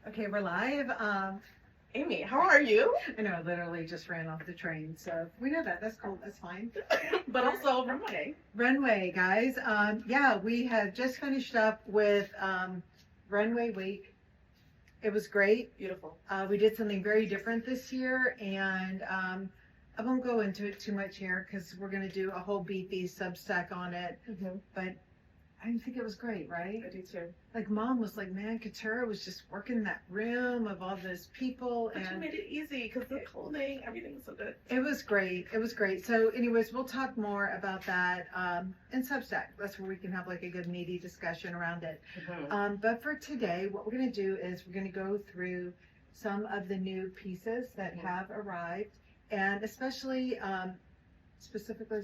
Okay, we're live. Amy, how are you? I know I literally just ran off the train, so we know that. That's cool. That's fine. But also runway. Runway, guys. Yeah, we have just finished up with Runway Week. It was great. Beautiful. We did something very different this year, and I won't go into it too much here because we're going to do a whole beefy Substack on it. But I think it was great, right? I do too. Like Mom was like, man, Katura was just working that room of all those people, But and you made it easy because the clothing, everything was so good. it was great. It was great. So, anyways, we'll talk more about that in Substack. That's where we can have like a good meaty discussion around it. But for today, what we're going to do is we're going to go through some of the new pieces that have arrived, and especially specifically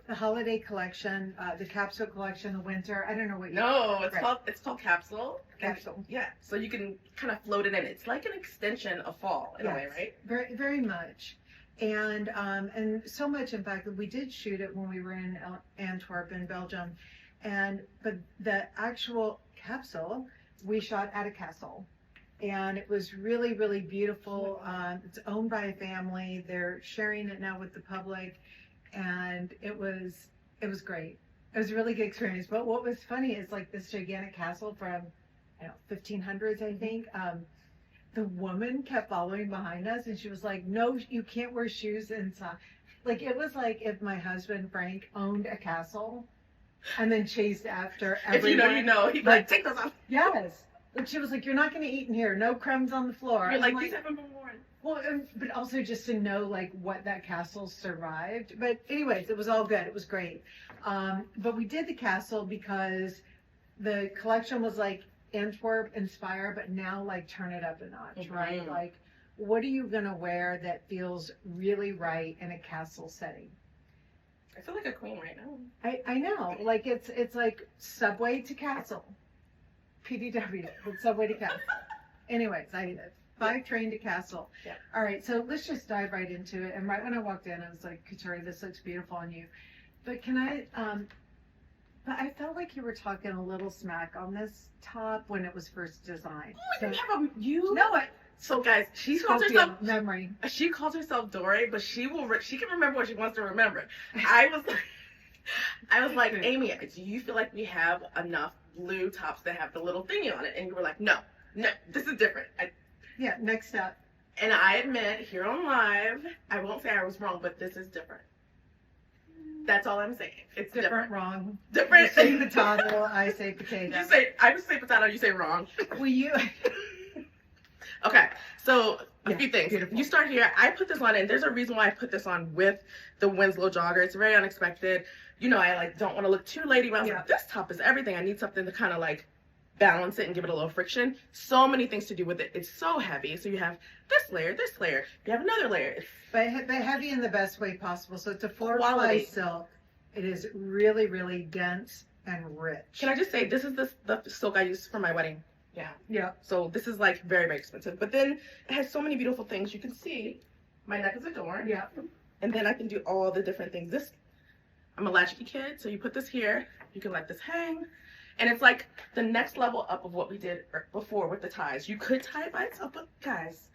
the holiday collection, the capsule collection, the winter. I don't know what you No, it's right. called capsule. Capsule. Yeah, so you can kind of float it in. It's like an extension of fall in a way, right? Very, very much. And so much, in fact, that we did shoot it when we were in Antwerp in Belgium. But the actual capsule, we shot at a castle. And it was really, really beautiful. It's owned by a family. They're sharing it now with the public. And it was great. It was a really good experience. But what was funny is like this gigantic castle from, 1500s, I think. The woman kept following behind us, and she was like, no, you can't wear shoes inside. Like, it was like if my husband, Frank, owned a castle and then chased after everyone. If you know, he'd be like, take those off. Yes. Like, she was like, you're not going to eat in here. No crumbs on the floor. You're like, these haven't been worn. Well, but also just to know, like, what that castle survived. But anyways, it was all good. It was great. But we did the castle because the collection was, like, Antwerp inspired, but now, like, turn it up a notch, right? Like, what are you going to wear that feels really right in a castle setting? I feel like a queen right now. I know. Like, it's like subway to castle. PDW, but subway to castle. Anyways, I did it. 5 train to castle. Yeah. All right, so let's just dive right into it. And right when I walked in, I was like, Katura, this looks beautiful on you. But but I felt like you were talking a little smack on this top when it was first designed. Oh, you have No, So guys, she calls herself memory. She calls herself Dory, but she can remember what she wants to remember. I was like, Amy, do you feel like we have enough blue tops that have the little thingy on it? And you were like, no, this is different. Yeah, next up. And I admit, here on live, I won't say I was wrong, but this is different. That's all I'm saying. It's different. Wrong. Different. You say potato, I say potato. I just say potato, you say wrong. Will you? Okay, so a few things. Beautiful. You start here. I put this on, and there's a reason why I put this on with the Winslow jogger. It's very unexpected. I don't want to look too lady, but I was like, this top is everything. I need something to kind of like balance it and give it a little friction. So many things to do with it. It's so heavy. So you have this layer. You have another layer. But heavy in the best way possible. So it's a 4-ply silk. It is really, really dense and rich. Can I just say, this is the silk I used for my wedding. Yeah. So this is like very, very expensive. But then it has so many beautiful things. You can see my neck is adorned. Yeah. And then I can do all the different things. I'm a latchkey kid, so you put this here. You can let this hang. And it's like the next level up of what we did before with the ties. You could tie it by itself, but guys,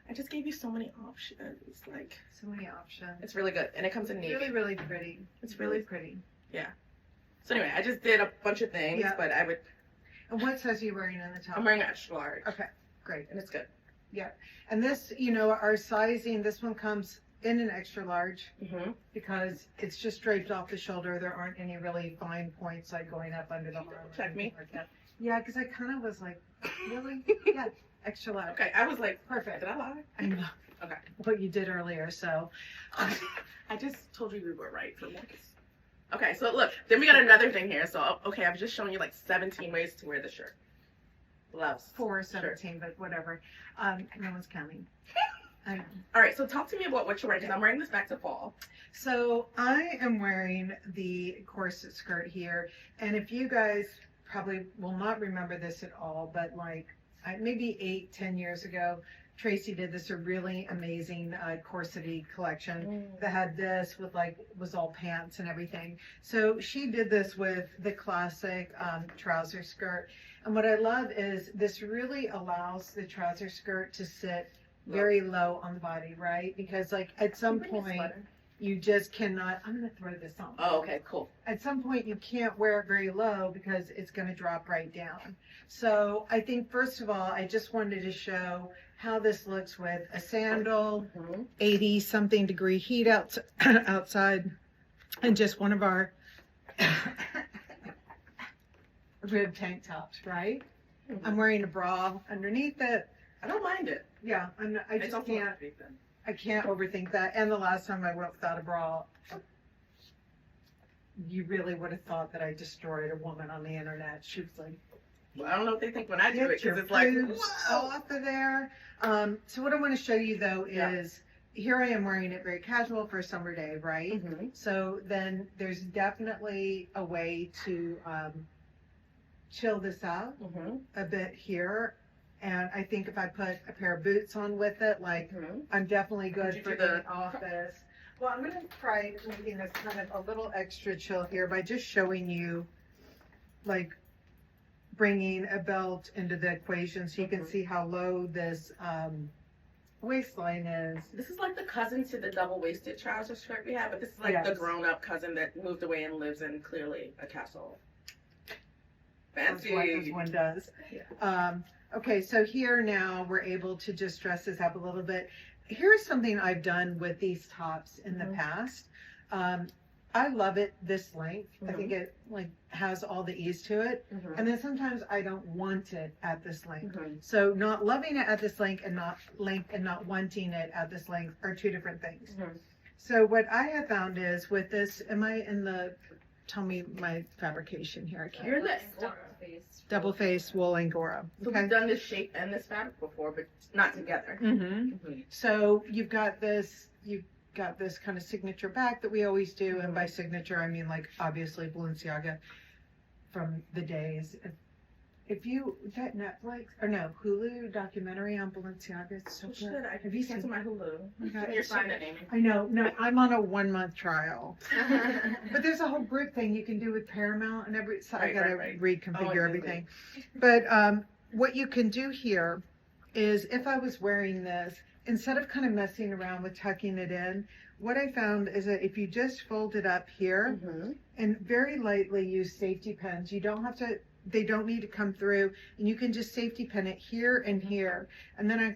I just gave you so many options. Like, so many options. It's really good. And it comes in navy. Really, really pretty. It's really pretty. Yeah. So anyway, I just did a bunch of things, but I would... And what size are you wearing on the top? I'm wearing an extra large. Okay, great. And it's good. Yeah. And this, our sizing, this one comes in an extra large because it's just draped off the shoulder. There aren't any really fine points like going up under the arm. Check me. Like that. Yeah, because I kind of was like, really? Yeah, extra large. Okay, I was like, perfect. Did I lie? I know. Okay. What you did earlier, so. I just told you we were right for once. Okay, so look, then we got another thing here. So, okay, I've just shown you like 17 ways to wear this shirt. Blouse. 4 or 17, but whatever. No one's counting. All right, so talk to me about what you're wearing, because I'm wearing this back to fall. So I am wearing the corset skirt here, and if you guys probably will not remember this at all, but like maybe 8-10 years ago, Tracy did this a really amazing corsety collection that had this with was all pants and everything. So she did this with the classic trouser skirt. And what I love is this really allows the trouser skirt to sit very low on the body, right? Because like at some point you just cannot, I'm going to throw this on. Oh, okay, cool. At some point you can't wear it very low because it's going to drop right down. So I think first of all, I just wanted to show how this looks with a sandal, 80 something degree heat outside, and just one of our rib tank tops, right? I'm wearing a bra underneath it. I don't mind it. Yeah, I just can't. I can't overthink that. And the last time I went without a bra, you really would have thought that I destroyed a woman on the internet. She was like, well, I don't know what they think when I do it, "Get your because it's like, boobs whoa. off of there." So what I want to show you though is, here I am wearing it very casual for a summer day, right? So then there's definitely a way to chill this out a bit here. And I think if I put a pair of boots on with it, like I'm definitely good for the office. Well, I'm going to try making this kind of a little extra chill here by just showing you, like, bringing a belt into the equation so you can see how low this waistline is. This is like the cousin to the double-waisted trouser skirt we have, but this is like the grown-up cousin that moved away and lives in clearly a castle. Fancy. As one does. Okay, so here now we're able to just dress this up a little bit. Here's something I've done with these tops in the past. I love it this length. I think it like has all the ease to it. And then sometimes I don't want it at this length. So not loving it at this length and not wanting it at this length are two different things. So what I have found is with this, am I in the, tell me my fabrication here. I can't. You're the double face wool Angora. So we've done this shape and this fabric before, but not together. So you've got this kind of signature back that we always do, and by signature I mean like obviously Balenciaga from the days. If you that Netflix or no Hulu documentary on Balenciaga, it's so good. Have you seen my Hulu? You're signing it. I know. No, I'm on a 1-month trial. But there's a whole group thing you can do with Paramount and so I gotta reconfigure everything. But what you can do here is if I was wearing this, instead of kind of messing around with tucking it in, what I found is that if you just fold it up here and very lightly use safety pins, you don't have to, they don't need to come through, and you can just safety pin it here and here. And then I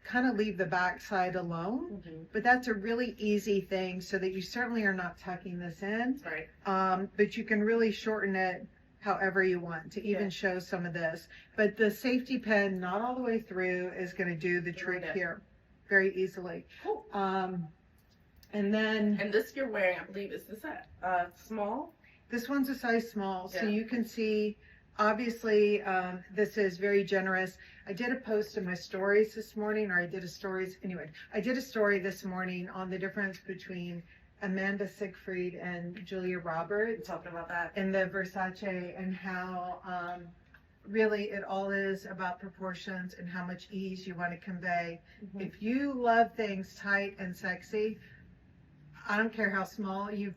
kind of leave the back side alone, but that's a really easy thing so that you certainly are not tucking this in. But you can really shorten it however you want to even show some of this. But the safety pin, not all the way through, is going to do the trick here very easily. And then... And this you're wearing, I believe, is this a small? This one's a size small, so you can see, obviously, this is very generous. I did a post in my stories this morning, or I did a story this morning on the difference between Amanda Siegfried and Julia Roberts. Talking about that. In the Versace, and how really it all is about proportions and how much ease you want to convey. If you love things tight and sexy, I don't care how small you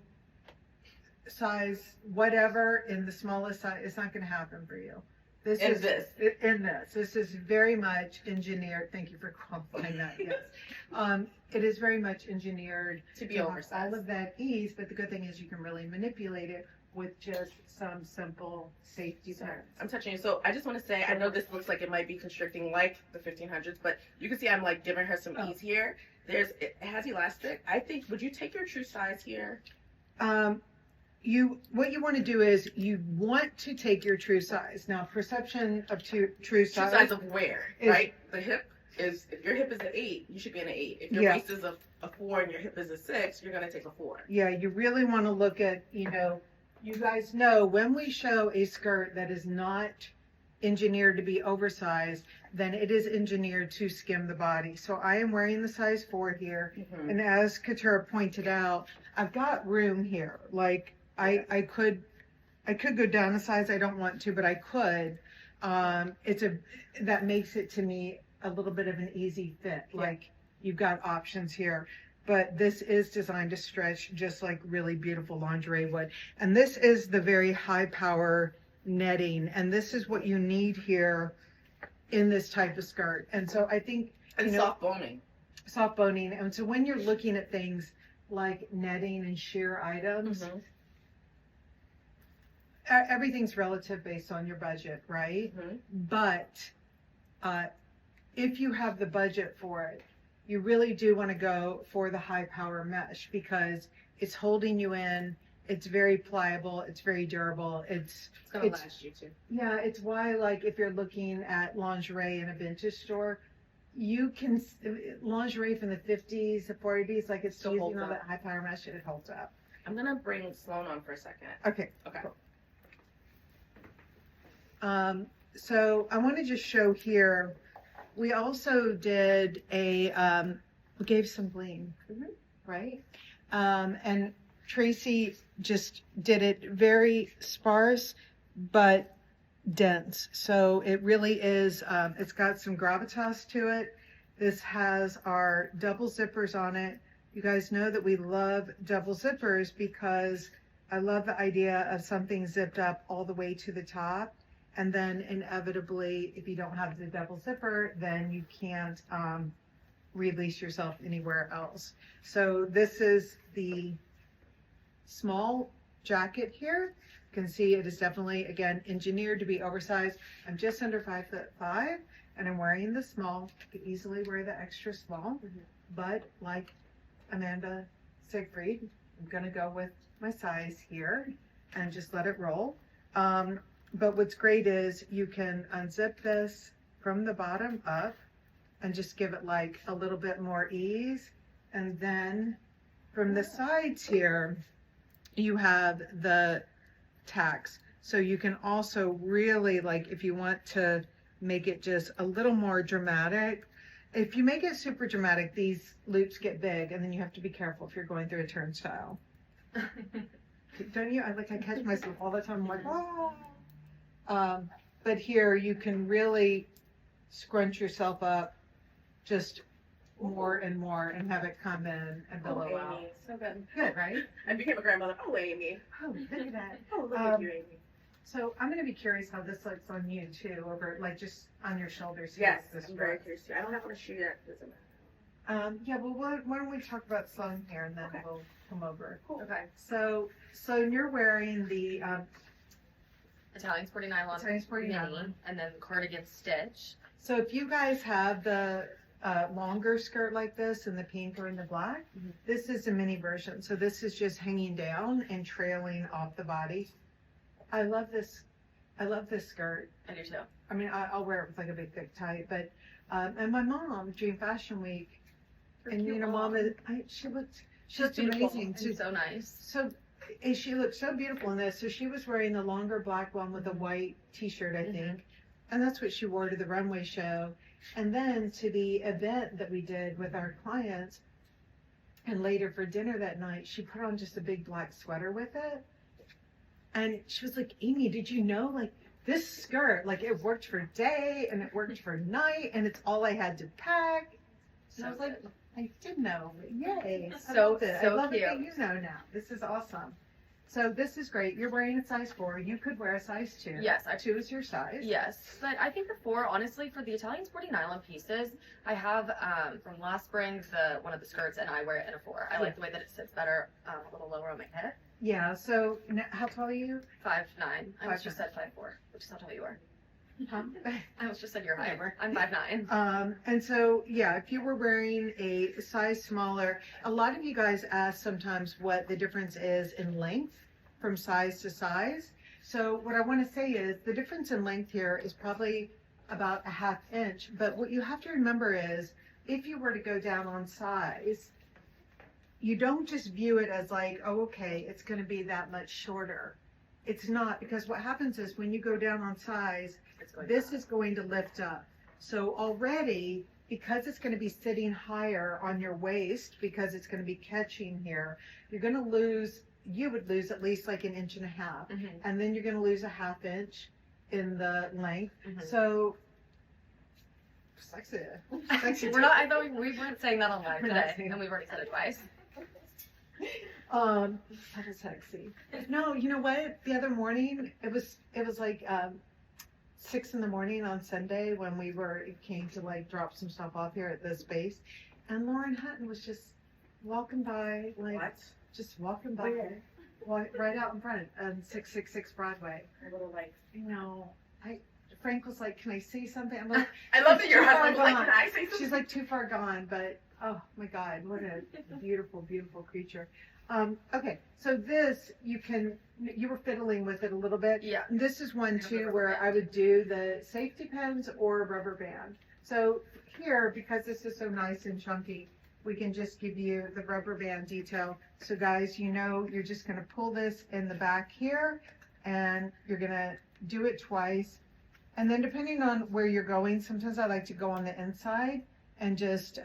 size, whatever in the smallest size, it's not going to happen for you. This is very much engineered. Thank you for qualifying that. Yes, it is very much engineered to be oversized. All of that ease, but the good thing is you can really manipulate it with just some simple safety pins. I'm touching you. So I just want to say, I know this looks like it might be constricting like the 1500s, but you can see I'm like giving her some ease here. It has elastic. I think, would you take your true size here? What you want to do is you want to take your true size. Now, perception of true size. True size of where, right? The hip is, if your hip is an 8, you should be an 8. If your waist is a 4 and your hip is a 6, you're going to take a 4. Yeah, you really want to look at, you guys know when we show a skirt that is not engineered to be oversized, then it is engineered to skim the body. So I am wearing the size 4 here. And as Katura pointed out, I've got room here. Like, I could go down a size. I don't want to, but I could. That makes it to me a little bit of an easy fit. Like, you've got options here, but this is designed to stretch just like really beautiful lingerie would. And this is the very high power netting, and this is what you need here in this type of skirt. And so I think, And soft boning. soft boning. And so when you're looking at things like netting and sheer items, everything's relative based on your budget, right? But if you have the budget for it, you really do want to go for the high power mesh because it's holding you in. It's very pliable. It's very durable. It's gonna last you too. Yeah, it's why, like, if you're looking at lingerie in a vintage store, you can lingerie from the 50s, the 40s, like it's still using all that high power mesh, and it holds up. I'm gonna bring Sloan on for a second. Okay. Okay. Cool. So I want to just show here. We also did we gave some bling, right? And Tracy just did it very sparse, but dense. So it really is, it's got some gravitas to it. This has our double zippers on it. You guys know that we love double zippers because I love the idea of something zipped up all the way to the top. And then inevitably, if you don't have the double zipper, then you can't release yourself anywhere else. So this is the small jacket here. You can see it is definitely, again, engineered to be oversized. I'm just under 5'5", and I'm wearing the small. You could easily wear the extra small, but like Amanda Siegfried, I'm gonna go with my size here and just let it roll. But what's great is you can unzip this from the bottom up and just give it like a little bit more ease. And then from the sides here, you have the tacks. So you can also really, like, if you want to make it just a little more dramatic, if you make it super dramatic, these loops get big, and then you have to be careful if you're going through a turnstile. Don't you? I catch myself all the time. I'm like, oh. But here you can really scrunch yourself up just more and more and have it come in and billow out. So good. Good, right? I became a grandmother. Oh, Amy. Oh, look at that. Oh, look at you, Amy. So I'm going to be curious how this looks on you too, over like just on your shoulders. Yes, I'm very curious too. I don't have on a shoe yet. Doesn't matter. Yeah, well, why don't we talk about Sloan here and then we'll come over. Cool. Okay. So you're wearing the Italian sporty nylon, Italian sporty mini, nylon, and then cardigan stitch. So if you guys have the longer skirt like this in the pink or in the black, this is a mini version. So this is just hanging down and trailing off the body. I love this. I love this skirt. I do too. I mean, I'll wear it with like a big thick tie, but and my mom during Fashion Week, and you know, Mom, she looked amazing too. So nice. So she looked so beautiful in this. So she was wearing the longer black one with a white T-shirt, I think, and that's what she wore to the runway show, and then to the event that we did with our clients, and later for dinner that night, she put on just a big black sweater with it, and she was like, "Amy, did you know like?" This skirt, like it worked for day and it worked for night and it's all I had to pack. So I was like, I did know. Yay. I love it. I love it that you know now. This is awesome. So this is great. You're wearing a size 4. You could wear a size 2. Yes. 2 is your size. Yes. But I think the 4, honestly, for the Italian sporty nylon pieces, I have from last spring one of the skirts and I wear it in a 4. I like the way that it sits better, a little lower on my head. Yeah, so how tall are you? 5'9". I almost just said 5'4", which is how tall you are. Huh? I almost just said your height. I'm 5'9". And so, yeah, if you were wearing a size smaller, a lot of you guys ask sometimes what the difference is in length from size to size. So what I want to say is the difference in length here is probably about a ½ inch. But what you have to remember is if you were to go down on size, you don't just view it as like, oh, okay, it's going to be that much shorter. It's not, because what happens is when you go down on size, this is going to lift up. So already, because it's going to be sitting higher on your waist, because it's going to be catching here, you're going to lose, you would lose at least like 1.5 inches. And then you're going to lose a ½ inch in the length. So, sexy. We're not, I thought we weren't saying that on live today, and we've already said it twice. That is sexy. No, you know what? The other morning, it was like 6 in the morning on Sunday when came to like drop some stuff off here at this space, and Lauren Hutton was just walking by, like just walking by, right out in front on 666 Broadway. A little like, Frank was like, "Can I say something?" I'm like, I love that your too far husband was like, gone. "Can I say something?" She's like too far gone, but oh my God, what a beautiful, beautiful creature. Okay, so this you were fiddling with it a little bit. Yeah. This is one too Rubber where band. I would do the safety pins or rubber band. So here, because this is so nice and chunky, we can just give you the rubber band detail. So guys, you're just gonna pull this in the back here, and you're gonna do it twice. And then depending on where you're going, sometimes I like to go on the inside and just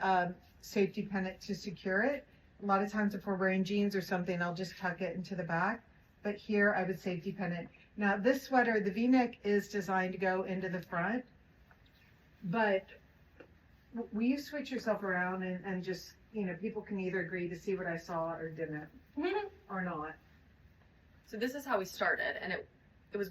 safety pin it to secure it. A lot of times if we're wearing jeans or something, I'll just tuck it into the back. But here I would safety pin it. Now this sweater, the V-neck is designed to go into the front. But will you switch yourself around and just, people can either agree to see what I saw or didn't or not. So this is how we started, and it was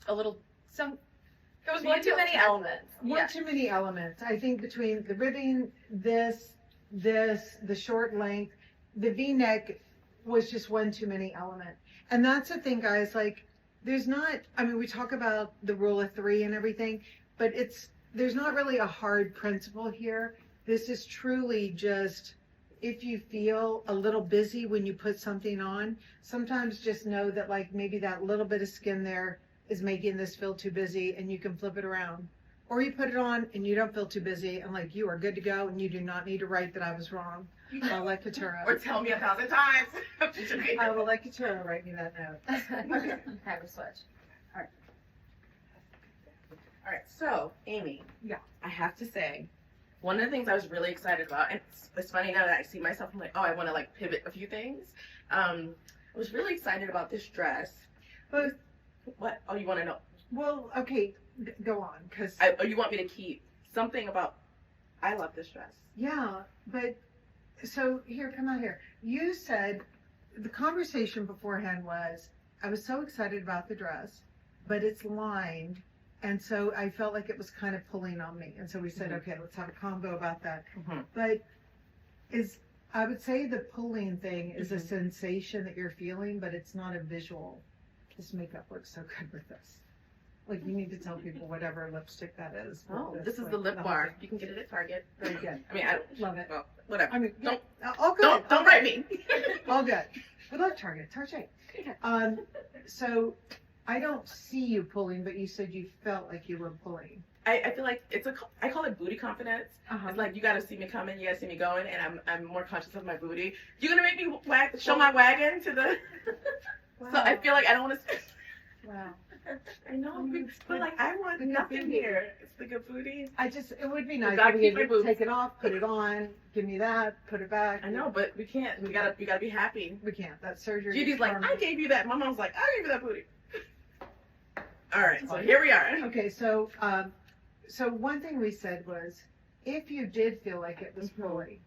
a little There was So one you too do- many elements. One Yeah. too many elements. I think between the ribbing, the short length, the V-neck was just one too many element. And that's the thing, guys, like we talk about the rule of 3 and everything, but there's not really a hard principle here. This is truly just, if you feel a little busy when you put something on, sometimes just know that like maybe that little bit of skin there is making this feel too busy, and you can flip it around. Or you put it on and you don't feel too busy, and like you are good to go, and you do not need to write that I was wrong. I'll let Katura. Or tell me 1,000 times. I will let Katura write me that note. Okay. Have a switch. All right, so Amy. Yeah. I have to say, one of the things I was really excited about, and it's funny now that I see myself, I'm like, oh, I want to like pivot a few things. I was really excited about this dress. But, What? Oh, you want to know? well, okay, go on, because Oh, you want me to keep something about? I love this dress. yeah, but so here, come out here. You said the conversation beforehand was, I was so excited about the dress, but it's lined, and so I felt like it was kind of pulling on me, and so we said, Mhm. okay, let's have a combo about that. Mhm. But I would say the pulling thing is a Mhm. sensation that you're feeling, but it's not a visual. This makeup looks so good with this. Like, you need to tell people whatever lipstick that is. Oh, with this is like, the lip whole bar. thing. You can get it at Target. Very good. I mean, I Love it. well, whatever. I mean, Don't- all good. Don't write me. All good. Good luck, Target. So I don't see you pulling, but you said you felt like you were pulling. I feel like I call it booty confidence. Uh-huh. It's like you gotta see me coming, you gotta see me going, and I'm more conscious of my booty. You're gonna make me show my wagon to the. Wow. So I feel like I don't want to. Wow. I know, Mm, but like I want good nothing booty. here. It's the good booty. It would be nice gotta if keep we my could boobs. take it off, put it on, give me that, put it back. I know, but we can't. We gotta be happy. We can't. That surgery. Judy's is like, permanent. I gave you that. My mom's like, I gave you that booty. All right, so here we are. Okay, so one thing we said was, if you did feel like it was pulling,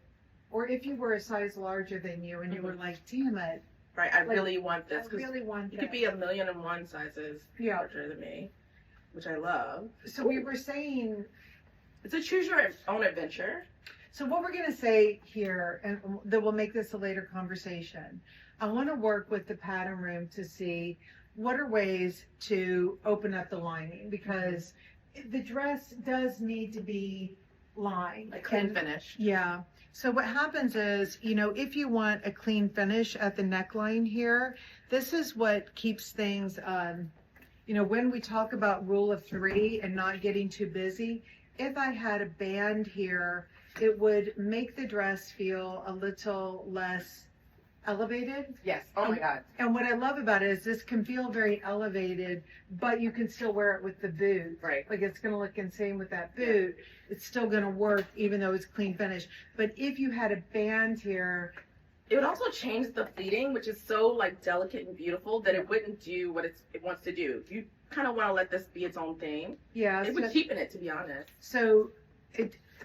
or if you were a size larger than you and you were like, damn it, Right, I Like, really want I this because really want you that. could be 1,000,001 sizes Yeah. larger than me, which I love. So we were saying, It's a choose your own adventure. so what we're gonna say here, and that will make this a later conversation. I want to work with the pattern room to see what are ways to open up the lining, because the dress does need to be lined. Like clean And- finish. Yeah. So what happens is, if you want a clean finish at the neckline here, this is what keeps things, when we talk about rule of 3 and not getting too busy, if I had a band here, it would make the dress feel a little less elevated. Yes. Oh my God. And what I love about it is this can feel very elevated, but you can still wear it with the boot. Right. Like, it's going to look insane with that boot. It's still going to work even though it's clean finish. But if you had a band here, It would also change the pleating, which is so like delicate and beautiful that it wouldn't do what it wants to do. You kind of want to let this be its own thing. yeah. It would cheapen it, to be honest. So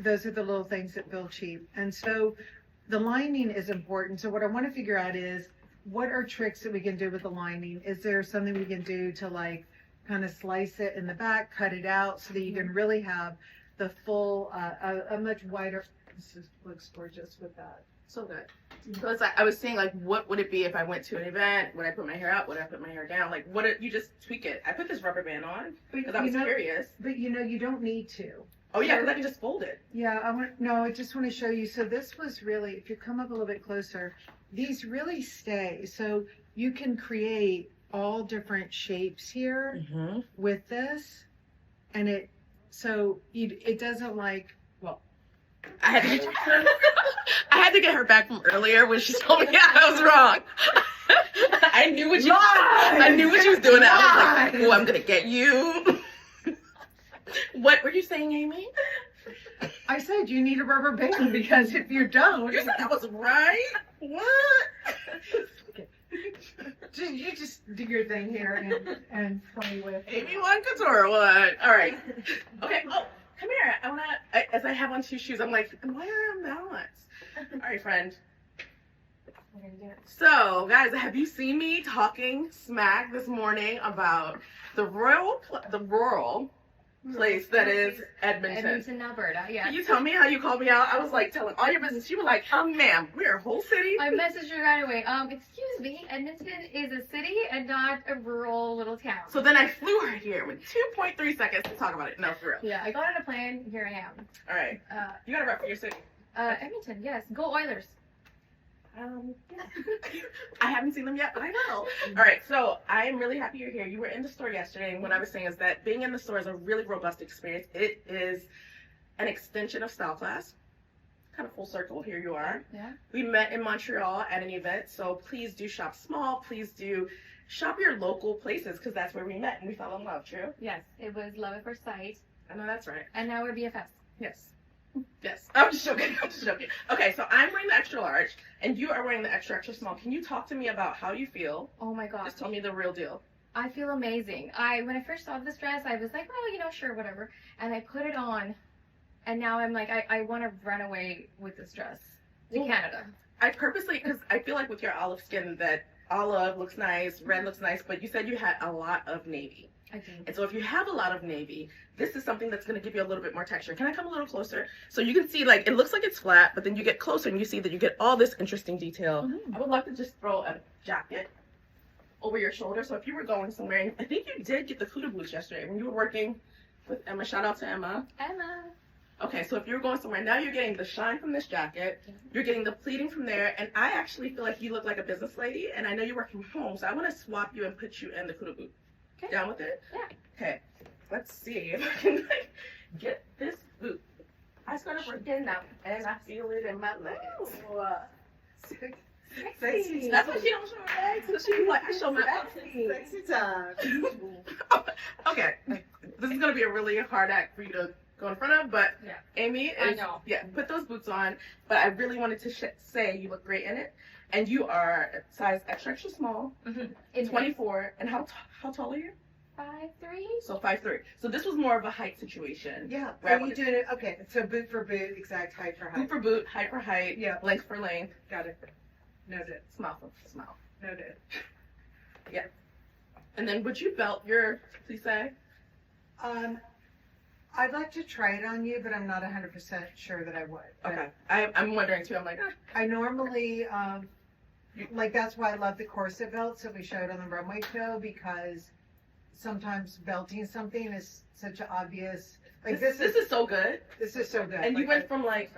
those are the little things that feel cheap. And so the lining is important. So what I want to figure out is, what are tricks that we can do with the lining? Is there something we can do to like kind of slice it in the back, cut it out so that you can really have the full, a much wider, looks gorgeous with that. So good. So it's like, I was saying, like, what would it be if I went to an event? Would I put my hair out? Would I put my hair down? Like, you just tweak it. I put this rubber band on because I was curious. But you don't need to. Oh yeah, because I can just fold it. Yeah, I just want to show you. So this was really, if you come up a little bit closer, these really stay. So you can create all different shapes here with this, and it doesn't like, well, I had to get her back from earlier when she told me I was wrong. I knew what she was doing. I was like, oh, I'm gonna get you. What were you saying, Amy? I said you need a rubber band because if you don't, you said that was right. What? You just do your thing here and play with Amy one couture one. All right. Okay. Oh, come here. As I have on two shoes, I'm like, why are I unbalanced? All right, friend. So, guys, have you seen me talking smack this morning about the rural place that is Edmonton, Alberta? Yeah. Can you tell me how you called me out? I was like telling all your business. You were like, ma'am, we're a whole city. I messaged you right away. Excuse me, Edmonton is a city and not a rural little town. So then I flew her here with 2.3 seconds to talk about it. No, for real. Yeah, I got on a plane. Here I am. All right. You got to rep for your city. Edmonton, yes. Go Oilers. I haven't seen them yet, but I know. All right, so I am really happy you're here. You were in the store yesterday, and what I was saying is that being in the store is a really robust experience. It is an extension of style class. Kind of full circle. Here you are. Yeah. We met in Montreal at an event, so please do shop small. Please do shop your local places because that's where we met and we fell in love. True? Yes, it was love at first sight. I know that's right. And now we're BFFs. Yes. Yes. I'm just joking. Okay, so I'm wearing the extra large, and you are wearing the extra small. Can you talk to me about how you feel? Oh my gosh. Just tell me the real deal. I feel amazing. When I first saw this dress, I was like, oh, sure, whatever. And I put it on, and now I'm like, I want to run away with this dress to Canada. I purposely, because I feel like with your olive skin that olive looks nice, red looks nice, but you said you had a lot of navy. I do. And so if you have a lot of navy, this is something that's going to give you a little bit more texture. Can I come a little closer? So you can see, like, it looks like it's flat, but then you get closer and you see that you get all this interesting detail. I would love to just throw a jacket over your shoulder. So if you were going somewhere, and I think you did get the cuda boots yesterday when you were working with Emma. Shout out to Emma. Emma. Okay, so if you were going somewhere, now you're getting the shine from this jacket, you're getting the pleating from there, and I actually feel like you look like a business lady, and I know you work from home, so I want to swap you and put you in the cuda boot. Okay. Down with it? Yeah. Okay, let's see if I can like, get this boot. I started working now, and I feel it in my legs. Sexy. That's what she don't show her legs, so she's like, I show my legs. Sexy time. Okay, this is going to be a really hard act for you to go in front of, but yeah. Amy I know. Yeah, put those boots on, but I really wanted to say you look great in it, and you are size extra small, 24, and how tall are you? 5'3". So 5'3". So this was more of a height situation. Yeah. Are you doing it? Okay. So boot for boot, exact height for height. Boot for boot, height for height, yeah, length for length. Got it. Noted. Smile for smile. Noted. Yeah. And then would you belt your plissé? I'd like to try it on you, but I'm not 100% sure that I would. Okay. I'm wondering too. I'm like, I normally, like, that's why I love the corset belts that we showed on the runway show, because sometimes belting something is such an obvious, like this is so good. This is so good. And you went from like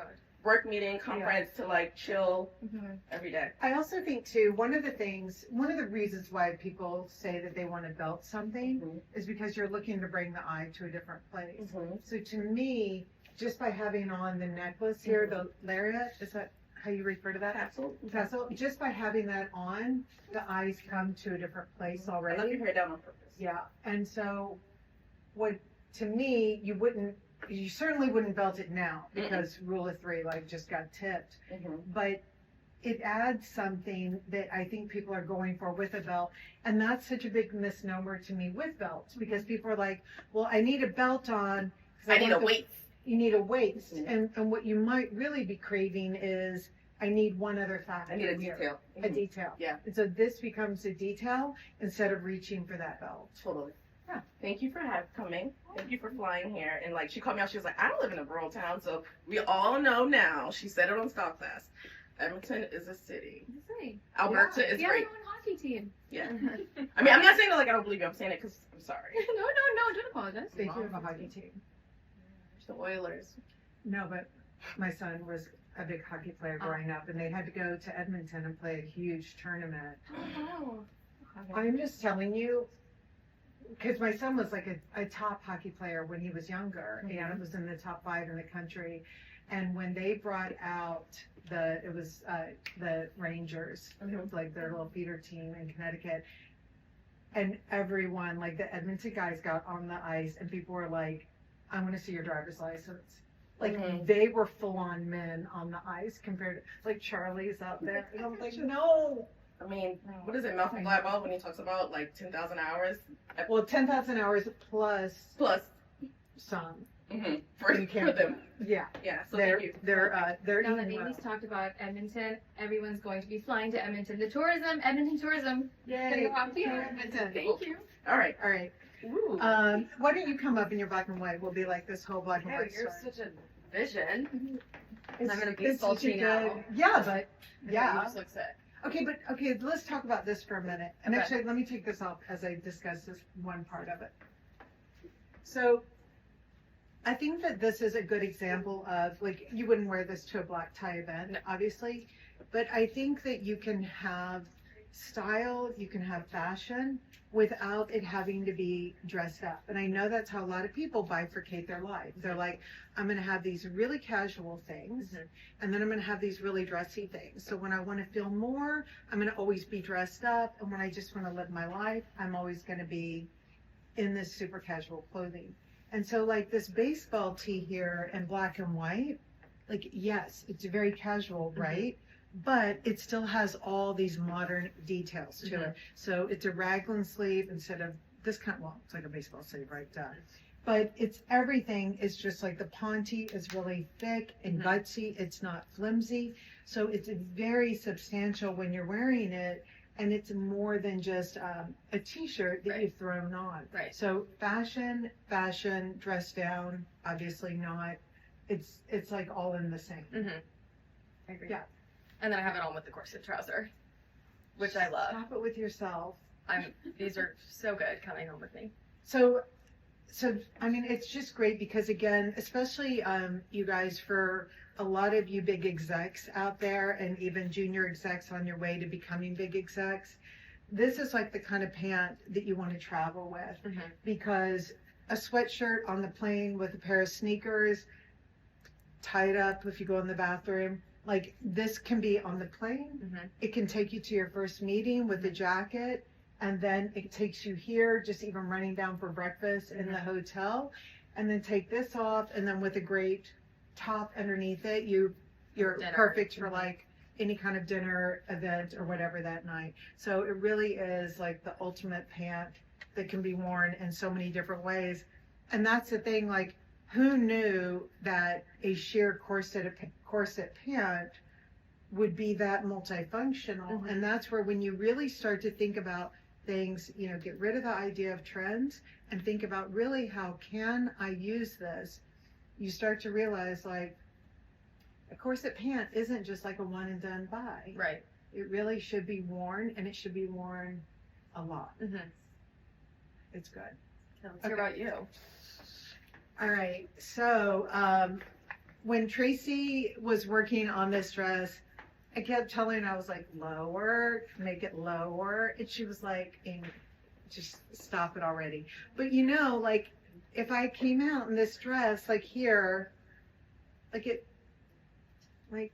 work meeting, conference to like chill every day. I also think too, one of the reasons why people say that they want to belt something is because you're looking to bring the eye to a different place. So to me, just by having on the necklace here, the lariat, is that how you refer to that? Tassel. Just by having that on, the eyes come to a different place already. I love your hair down on purpose. Yeah. And so to me, you certainly wouldn't belt it now because rule of three, like, just got tipped. But it adds something that I think people are going for with a belt. And that's such a big misnomer to me with belts, because people are like, well, I need a belt on. I need a waist. You need a waist. And what you might really be craving is I need one other factor. I need a here. detail. A detail. Yeah. And so this becomes a detail instead of reaching for that belt. Totally. Yeah. Thank you for coming. Thank you for flying here. And like, she called me out. She was like, I don't live in a rural town, so we all know now. She said it on Stock Class. Edmonton is a city. Alberta is Yeah, great. we're on hockey team. Yeah. I mean, I'm not saying it like I don't believe you. I'm saying it because I'm sorry. No, don't apologize. They do have a hockey team. The Oilers. No, but my son was a big hockey player growing up, and they had to go to Edmonton and play a huge tournament. Oh, I'm just telling you, because my son was like a top hockey player when he was younger, and it was in the top 5 in the country. And when they brought out the Rangers, like their little feeder team in Connecticut, and everyone, like the Edmonton guys, got on the ice, and people were like, "I want to see your driver's license." Like they were full-on men on the ice compared to like Charlie's out there, and I'm like, no. I mean, what is it, Malcolm Gladwell, when he talks about like 10,000 hours? Well, 10,000 hours plus some. For them. Yeah. Yeah. So they're thank you. they're Now that eating well. Amy's talked about Edmonton, everyone's going to be flying to Edmonton. The tourism, Edmonton tourism. Yay. Edmonton. Thank you. All right. All right. Ooh. Why don't you come up in your black and white? We'll be like this whole black and Oh, white you're story. such a vision. It's, I'm gonna be it's such a sultry now. good- Yeah, but You yeah. just look sick. Okay, let's talk about this for a minute. And Okay. actually, let me take this off as I discuss this one part of it. So, I think that this is a good example of, like, you wouldn't wear this to a black tie event, obviously, but I think that you can have style, you can have fashion without it having to be dressed up. And I know that's how a lot of people bifurcate their life. They're like, I'm going to have these really casual things, and then I'm going to have these really dressy things. So when I want to feel more, I'm going to always be dressed up. And when I just want to live my life, I'm always going to be in this super casual clothing. And so like this baseball tee here in black and white, like, yes, it's very casual, right? But it still has all these modern details to it. So it's a raglan sleeve instead of this kind. Well, it's like a baseball sleeve, right? But it's everything is just like the ponte is really thick and gutsy. It's not flimsy. So it's very substantial when you're wearing it. And it's more than just a t-shirt that you've thrown on. Right. So fashion, dress down, obviously not. It's like all in the same. I agree. Yeah. And then I have it on with the corset trouser, which I love. Stop it with yourself. These are so good coming home with me. So I mean, it's just great because again, especially you guys, for a lot of you big execs out there and even junior execs on your way to becoming big execs, this is like the kind of pant that you want to travel with because a sweatshirt on the plane with a pair of sneakers tied up if you go in the bathroom, like this can be on the plane. It can take you to your first meeting with a jacket. And then it takes you here, just even running down for breakfast in the hotel, and then take this off, and then with a great top underneath it, you're Dinner. perfect for like any kind of dinner event or whatever that night. So it really is like the ultimate pant that can be worn in so many different ways. And that's the thing, like, who knew that a sheer corset pant would be that multifunctional? And that's where when you really start to think about things, you know, get rid of the idea of trends and think about really how can I use this, you start to realize like a corset pant isn't just like a one and done buy. Right. It really should be worn, and it should be worn a lot. It's good. Let's hear about you. All right, so when Tracy was working on this dress, I kept telling her, I was like, lower, make it lower. And she was like, just stop it already. But you know, like, if I came out in this dress, like here, like it, like,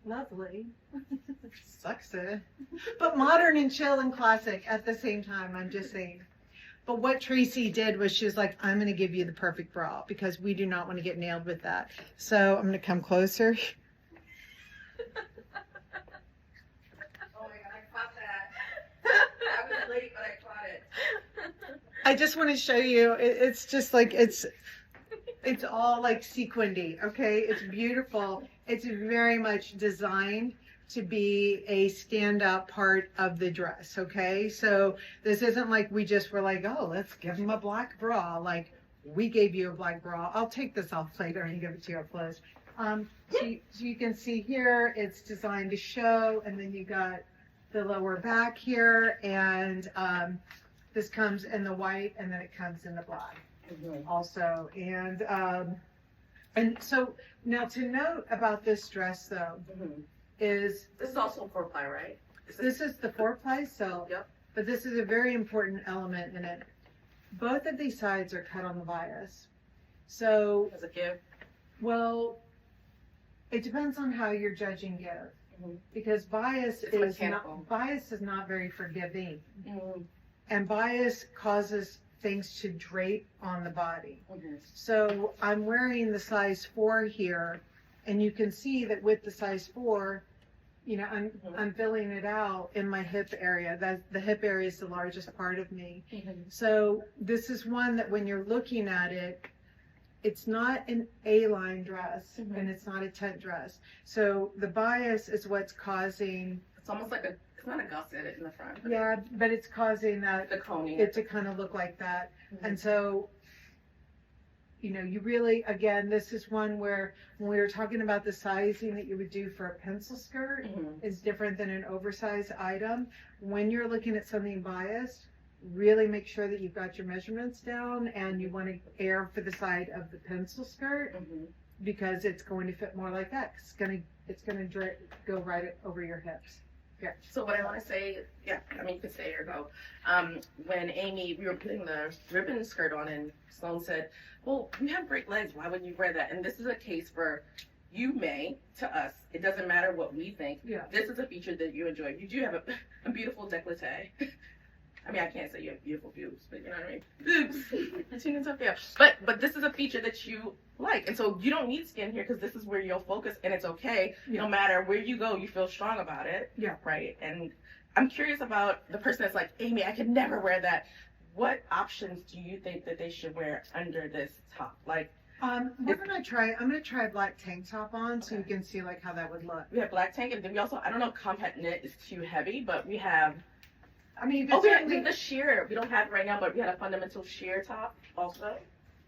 lovely, sexy, but modern and chill and classic at the same time, I'm just saying. But what Tracy did was she was like, I'm going to give you the perfect bra because we do not want to get nailed with that. So I'm going to come closer. I just want to show you. It's just like it's It's all like sequined, okay? It's beautiful. It's very much designed to be a standout part of the dress, okay? So this isn't like we just were like, oh, let's give them a black bra. Like, we gave you a black bra. I'll take this off later and give it to you up close. So you can see here, it's designed to show, and then you got the lower back here, and this comes in the white, and then it comes in the black also. And so now to note about this dress though, is This is also 4-ply, right? this is the 4-ply silk, Yep. but this is a very important element in it. Both of these sides are cut on the bias. So, As a give. well, it depends on how you're judging give. Mhm. Because bias It's is mechanical. not very forgiving. And bias causes things to drape on the body. So I'm wearing the size 4 here, and you can see that with the size 4, you know, I'm filling it out in my hip area. The hip area is the largest part of me. So this is one that when you're looking at it, it's not an A-line dress, and it's not a tent dress. So the bias is what's causing, It's almost like it's not a gusset in the front. yeah, but it's causing that The coning. it to kind of look like that. And so, you know, you really, again, this is one where when we were talking about the sizing that you would do for a pencil skirt is different than an oversized item. When you're looking at something biased, really make sure that you've got your measurements down, and you want to err for the side of the pencil skirt because it's going to fit more like that. 'Cause it's gonna go right over your hips. Yeah. So what I want to say, yeah, I mean, you can stay or go. When we were putting the ribbon skirt on, and Sloan said, well, you have great legs, why wouldn't you wear that? And this is a case where you may, to us, it doesn't matter what we think. Yeah. This is a feature that you enjoy. You do have a beautiful décolleté. I mean, I can't say you have beautiful boobs, but you know what I mean? Boobs. Tina's up there. But this is a feature that you like. And so you don't need skin here because this is where you'll focus, and it's okay. Yeah. No matter where you go, you feel strong about it. Yeah. Right. And I'm curious about the person that's like, Amy, I could never wear that. What options do you think that they should wear under this top? Like, I'm gonna try a black tank top on so you can see like how that would look. we have black tank, and then we also, I don't know if compact knit is too heavy, but we have, I mean, you oh, could we have certainly, the sheer. We don't have it right now, but we had a fundamental sheer top also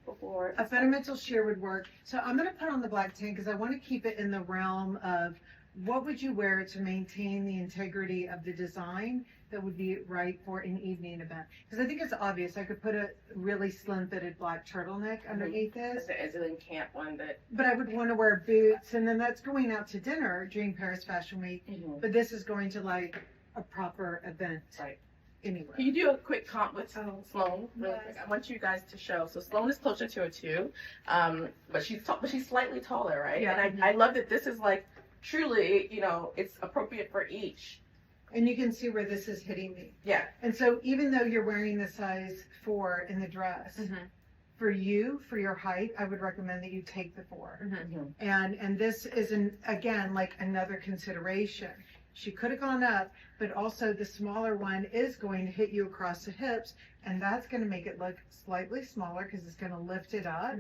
before. a fundamental sheer would work. So I'm gonna put on the black tank because I want to keep it in the realm of what would you wear to maintain the integrity of the design that would be right for an evening event. Because I think it's obvious. I could put a really slim fitted black turtleneck underneath this, As in camp one that. but I would want to wear boots, and then that's going out to dinner during Paris Fashion Week. But this is going to like a proper event. Right. Anyway. Can you do a quick comp with Oh. Sloan really Yes. quick? I want you guys to show. So Sloan is closer to a 2, but she's slightly taller, right? Yeah. And I love that this is like truly, you know, it's appropriate for each. And you can see where this is hitting me. Yeah. And so even though you're wearing the size 4 in the dress, for you, for your height, I would recommend that you take the 4. And this is again like another consideration. She could have gone up, but also the smaller one is going to hit you across the hips, and that's going to make it look slightly smaller because it's going to lift it up.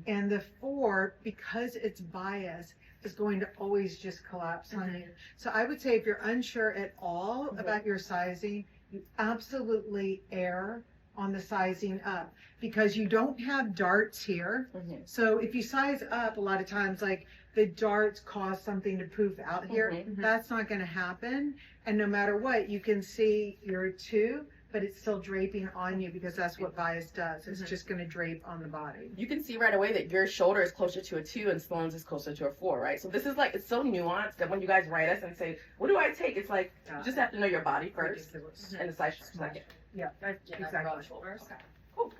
And the 4, because it's bias, is going to always just collapse on you. So I would say if you're unsure at all about your sizing, you absolutely err on the sizing up because you don't have darts here. So if you size up, a lot of times like the darts cause something to poof out here. That's not going to happen. And no matter what, you can see you're a 2, but it's still draping on you because that's what bias does. It's just going to drape on the body. You can see right away that your shoulder is closer to a 2 and Sloan's is closer to a 4, right? So this is like, it's so nuanced that when you guys write us and say, what do I take? It's like, you just have to know your body first and the size second. Yeah, Exactly. exactly. Shoulders. Cool.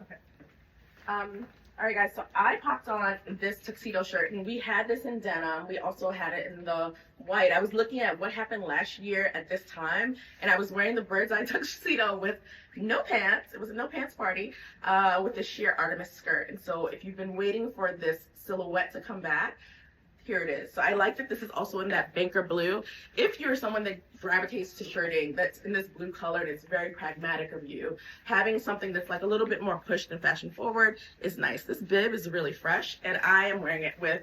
All right, guys, so I popped on this tuxedo shirt, and we had this in denim. We also had it in the white. I was looking at what happened last year at this time, and I was wearing the bird's eye tuxedo with no pants. It was a no pants party with the sheer Artemis skirt. And so if you've been waiting for this silhouette to come back, here it is. So I like that this is also in that banker blue. If you're someone that gravitates to shirting that's in this blue color and it's very pragmatic of you, having something that's like a little bit more pushed and fashion forward is nice. This bib is really fresh, and I am wearing it with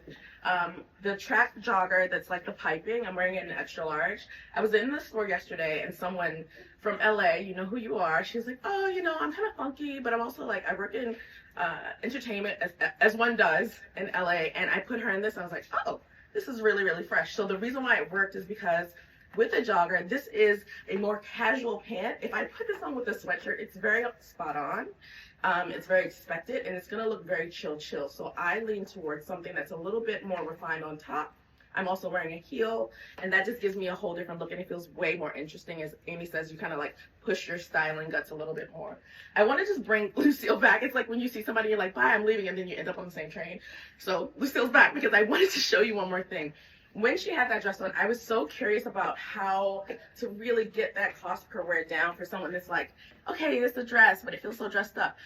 the track jogger that's like the piping. I'm wearing it in extra large. I was in the store yesterday and someone from LA, you know who you are, she was like, oh, you know, I'm kind of funky, but I'm also like, I work in entertainment as one does in LA, and I put her in this and I was like, oh, this is really, really fresh. So the reason why it worked is because with the jogger, this is a more casual pant. If I put this on with a sweatshirt, it's very spot on. It's very expected, and it's gonna look very chill. So I lean towards something that's a little bit more refined on top. I'm also wearing a heel, and that just gives me a whole different look, and it feels way more interesting. As Amy says, you kind of like push your styling guts a little bit more. I want to just bring Lucille back. It's like when you see somebody, you're like, bye, I'm leaving, and then you end up on the same train. So Lucille's back because I wanted to show you one more thing. When she had that dress on, I was so curious about how to really get that cost per wear down for someone that's like, okay, it's a dress, but it feels so dressed up.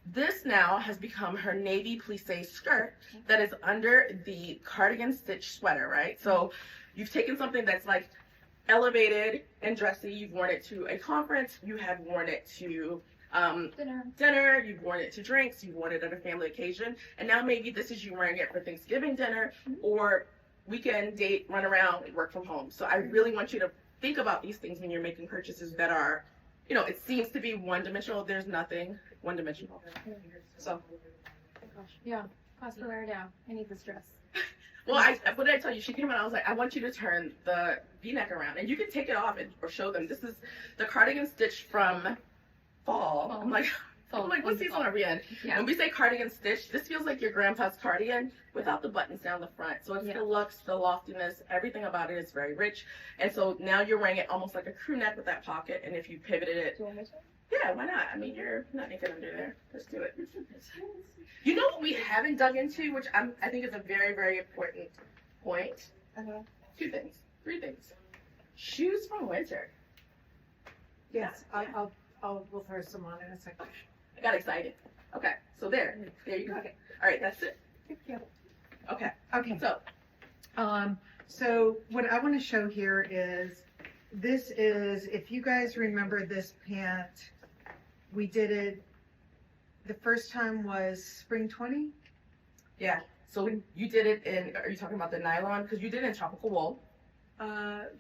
This now has become her navy plissé skirt that is under the cardigan stitch sweater, right? So you've taken something that's like elevated and dressy. You've worn it to a conference. You have worn it to dinner. You've worn it to drinks. You've worn it at a family occasion. And now maybe this is you wearing it for Thanksgiving dinner or weekend date, run around, work from home. So I really want you to think about these things when you're making purchases that are, you know, it seems to be one-dimensional. There's nothing one-dimensional. So, Yeah, cost per wear down. I need this dress. well, what did I tell you? She came in, I was like, I want you to turn the V-neck around, and you can take it off or show them. This is the cardigan stitch from fall. I'm like, what season are we in? Yeah. When we say cardigan stitch, this feels like your grandpa's cardigan without the buttons down the front. So it's the looks, the loftiness, everything about it is very rich. And so now you're wearing it almost like a crew neck with that pocket. And if you pivoted it, Do you want me to? yeah, why not? I mean, you're not naked under there. Let's do it. You know what we haven't dug into, which I think is a very, very important point? Three things. Shoes for winter. Yes, we'll throw some on in a second. I got excited. Okay, so there you go. Okay. All right, that's it. Okay, Okay. so So what I want to show here is, this is, if you guys remember this pant, we did it, the first time was spring 20? yeah, so you did it in, are you talking about the nylon? Because you did it in tropical wool.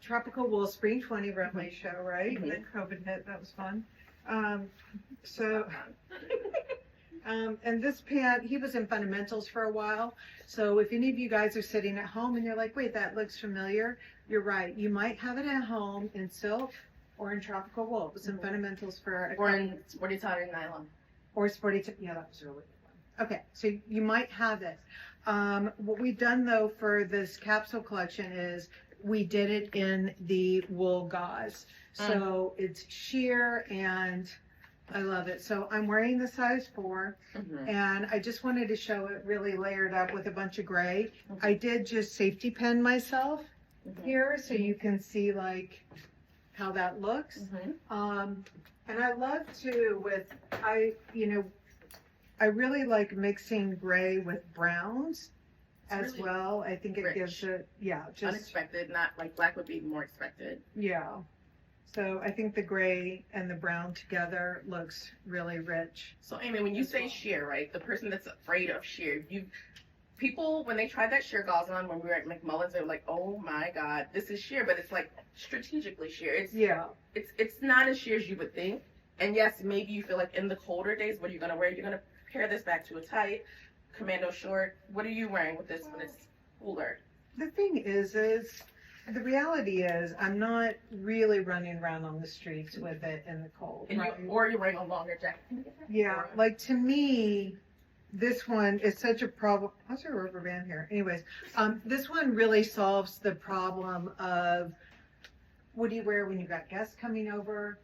Tropical wool, spring 20 runway show, right? Mhm. Then COVID hit, that was fun. And this pant, he was in fundamentals for a while. So if any of you guys are sitting at home and you're like, wait, that looks familiar, you're right. You might have it at home in silk or in tropical wool. It was in fundamentals for Or in sporty Italian nylon. or sporty. Yeah, that was really fun. Okay, so you might have it. What we've done though for this capsule collection is we did it in the wool gauze. So it's sheer and I love it. So I'm wearing the size 4 and I just wanted to show it really layered up with a bunch of gray. I did just safety pin myself here so you can see like how that looks. And I love too I really like mixing gray with browns as really well. I think it rich. gives it, just Unexpected, not like black would be more expected. yeah. So I think the gray and the brown together looks really rich. So Amy, when you say sheer, right, the person that's afraid of sheer, people, when they tried that sheer gauze on when we were at McMullen's, they were like, oh my God, this is sheer, but it's like strategically sheer. It's not as sheer as you would think. And yes, maybe you feel like in the colder days, what are you gonna wear? You're gonna pair this back to a tight commando short. What are you wearing with this when it's cooler? The thing is the reality is I'm not really running around on the streets with it in the cold. And or you're wearing a longer jacket. Yeah, like to me, this one is such a problem. How's your rubber band here? Anyways, this one really solves the problem of what do you wear when you got guests coming over?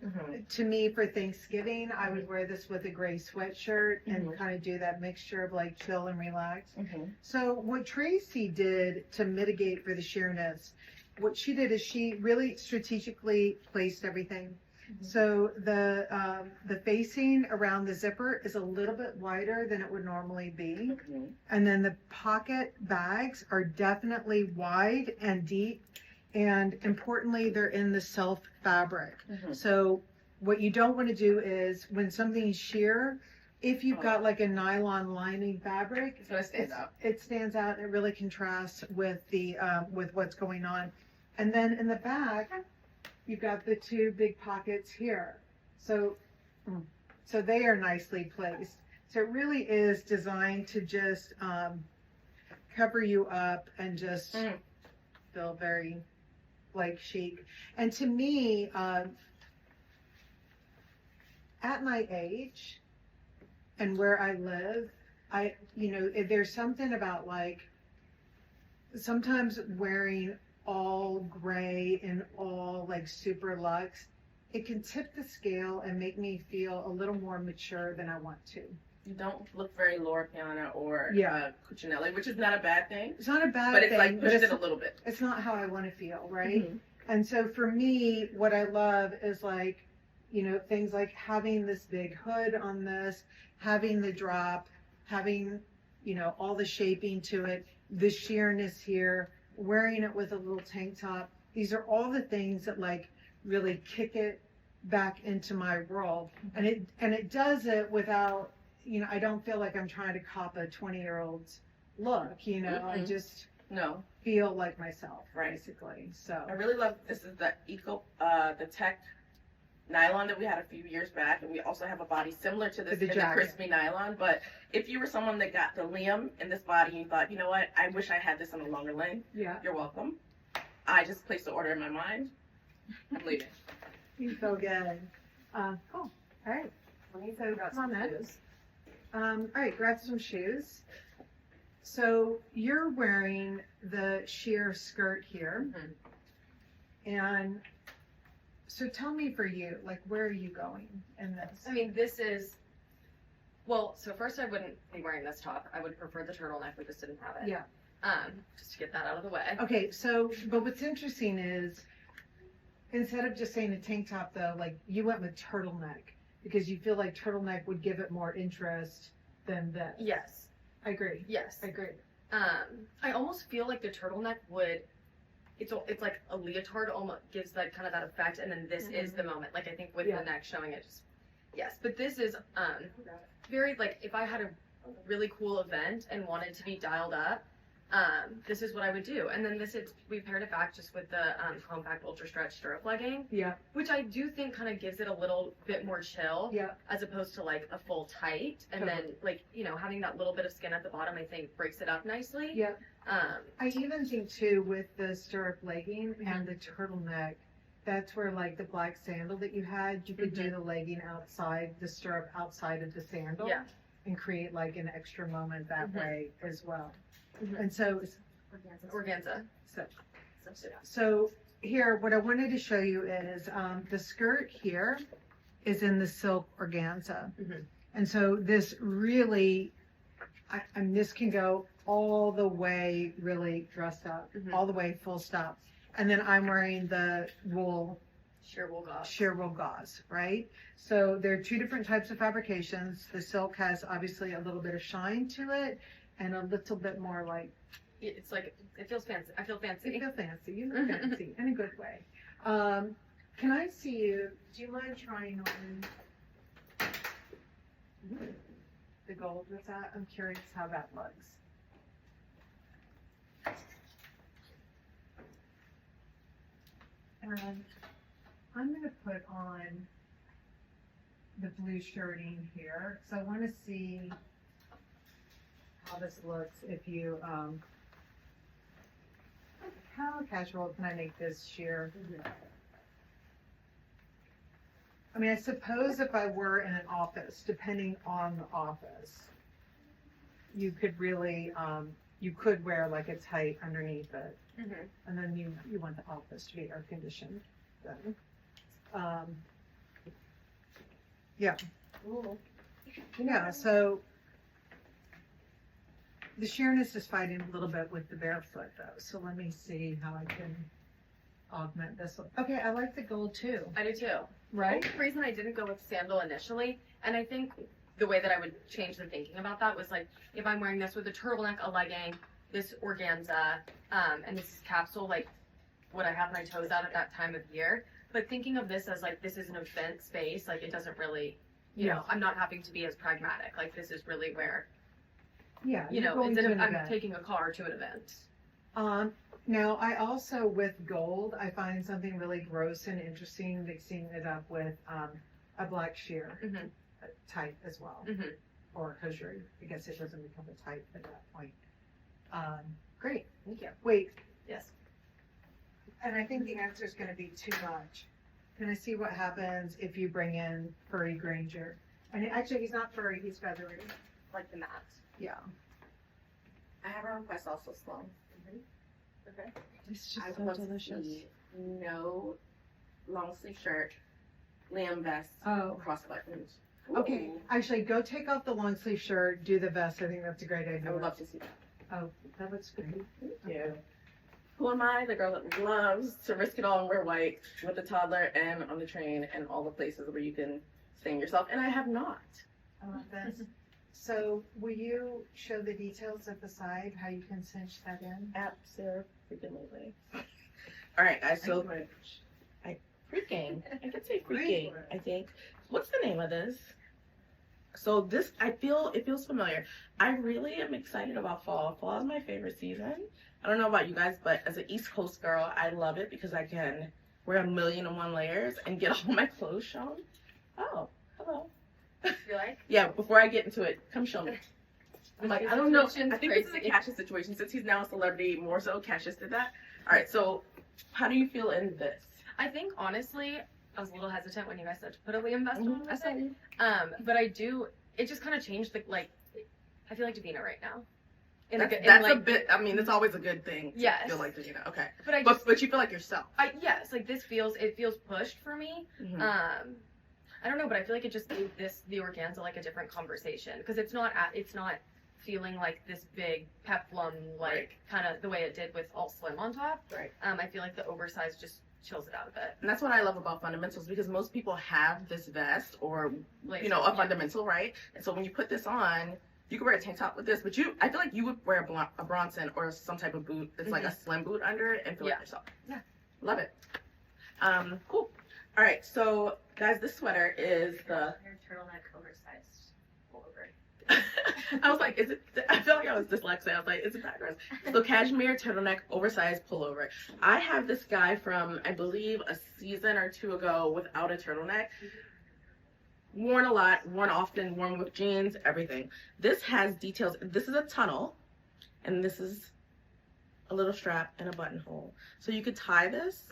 To me, for Thanksgiving, I would wear this with a gray sweatshirt and kind of do that mixture of like chill and relax. So what Tracy did to mitigate for the sheerness, what she did is she really strategically placed everything. So the facing around the zipper is a little bit wider than it would normally be. And then the pocket bags are definitely wide and deep. And importantly, they're in the self fabric. So what you don't want to do is when something's sheer, if you've got like a nylon lining fabric, It's gonna stand out. it stands out and it really contrasts with the with what's going on. And then in the back, you've got the two big pockets here. So they are nicely placed. So it really is designed to just cover you up and just feel very like chic. And to me, at my age and where I live, there's something about like sometimes wearing all gray and all like super luxe, it can tip the scale and make me feel a little more mature than I want to. You don't look very Laura Piana or Yeah. Cucinelli, which is not a bad thing, It's not a bad but it's thing, like but pushed it a little bit. it's not how I want to feel, right? Mhm. And so for me, what I love is like, things like having this big hood on this, having the drop, having, all the shaping to it, the sheerness here, wearing it with a little tank top. These are all the things that like really kick it back into my world. And it does it without, I don't feel like I'm trying to cop a 20-year-old's look, I just No, feel like myself, Right. basically. So I really love this is the the tech nylon that we had a few years back, and we also have a body similar to this the in the jacket. crispy nylon. But if you were someone that got the Liam in this body and you thought, you know what, I wish I had this in a longer length, yeah, you're welcome. I just placed the order in my mind. I'm leaving. you feel good. Cool. All right. So come on then. All right, grab some shoes. So you're wearing the sheer skirt here. And so tell me for you, like, where are you going in this? I mean, this is, well, so first I wouldn't be wearing this top. I would prefer the turtleneck. We just didn't have it. Yeah. Just to get that out of the way. Okay, so, but what's interesting is, instead of just saying a tank top though, like, you went with turtleneck because you feel like turtleneck would give it more interest than this. Yes. I agree. Yes. I agree. I almost feel like the turtleneck would, it's like a leotard almost gives that kind of that effect, and then this is the moment. Like I think with Yeah. the neck showing it, just yes. But this is very like if I had a really cool event and wanted to be dialed up, this is what I would do. And then we paired it back just with the compact ultra stretch stirrup legging, Yeah. which I do think kind of gives it a little bit more chill. Yeah. As opposed to like a full tight, and then like having that little bit of skin at the bottom, I think breaks it up nicely. Yeah. Um, I even think too with the stirrup legging and the turtleneck, that's where like the black sandal that you had, you could do the legging outside, the stirrup outside of the sandal. Yeah. And create like an extra moment that way as well. Mhm. And so, organza. so here, what I wanted to show you is the skirt here is in the silk organza. Mhm. And so this really, and this can go all the way really dressed up, all the way full stop. And then I'm wearing the wool, Sheer wool gauze. sheer wool gauze, right? So there are two different types of fabrications. The silk has obviously a little bit of shine to it and a little bit more like, It's like it feels fancy. I feel fancy. you feel fancy, you look fancy in a good way. Can I see you? Do you mind trying on the gold with that? I'm curious how that looks. And I'm gonna put on the blue shirting here, so I wanna see how this looks if you, how casual can I make this sheer? I mean, I suppose if I were in an office, depending on the office, you could really, you could wear like a tight underneath it, and then you want the office to be air conditioned then. Yeah. Yeah, so the sheerness is fighting a little bit with the barefoot though, so let me see how I can augment this one. Okay, I like the gold too. I do too. Right? The reason I didn't go with sandal initially, and I think the way that I would change the thinking about that was like, if I'm wearing this with a turtleneck, a legging, this organza, and this capsule, like, would I have my toes out at that time of year? But thinking of this as like, this is an event space, like it doesn't really, you know, I'm not having to be as pragmatic. Like this is really where, Yeah. you you're know, going instead to of an I'm event. taking a car to an event. Now I also, with gold, I find something really gross and interesting, mixing it up with a black sheer Mm-hmm. type as well. Mm-hmm. Or hosiery. I guess it doesn't become a type at that point. Great. Thank you. Wait, Yes. and I think the answer is going to be too much. Can I see what happens if you bring in furry Granger? And actually, he's not furry, he's feathery. Like the mat. Yeah. I have a request also, Sloan. Okay. It's just I so want to delicious. see no long sleeve shirt, lamb vest, Oh, cross buttons. okay. Actually, go take off the long sleeve shirt, do the vest. I think that's a great idea. I would love to see that. Oh, that looks great. Yeah. Who am I? The girl that loves to risk it all and wear white with a toddler and on the train and all the places where you can stain yourself. And I have not. I love this. So, will you show the details at the side, how you can cinch that in? Absolutely. All right, guys. So, freaking. I could say freaking. I think. What's the name of this? So this, it feels familiar. I really am excited about fall. Fall is my favorite season. I don't know about you guys, but as an East Coast girl, I love it because I can wear 1,000,001 layers and get all my clothes shown. Oh, hello. You like? Yeah, before I get into it, come show me. I'm like, This I don't know. I situation's think this is a crazy. Cassius situation. Since he's now a celebrity, more so, Cassius did that. All right, so how do you feel in this? I think honestly, I was a little hesitant when you guys said to put a Liam vest on I with saw it. you. But I do. It just kind of changed the like. I feel like Davina right now. In That's, a, good- that's in, a like, it's always a good thing. To Yes. feel like Davina. Okay. But I just. But you feel like yourself. Yes, like this feels. It feels pushed for me. Mhm. I don't know, but I feel like it just gave the organza like a different conversation because it's not feeling like this big peplum like Right. kind of the way it did with all slim on top. Right. I feel like the oversized just chills it out a bit. And that's what I love about fundamentals because most people have this vest or Like, a yeah. fundamental, right? And so when you put this on, you can wear a tank top with this, but I feel like you would wear a Bronson or some type of boot that's like a slim boot under it and feel like Yeah. yourself. Yeah. Love it. Cool. All right, so guys, this sweater is the. Your turtleneck oversized pullover. I was like, I feel like I was dyslexic. I was like, it's a background. So cashmere turtleneck oversized pullover. I have this guy from, I believe, a season or two ago without a turtleneck. Worn a lot, worn often, worn with jeans, everything. This has details. This is a tunnel, and this is a little strap and a buttonhole. So you could tie this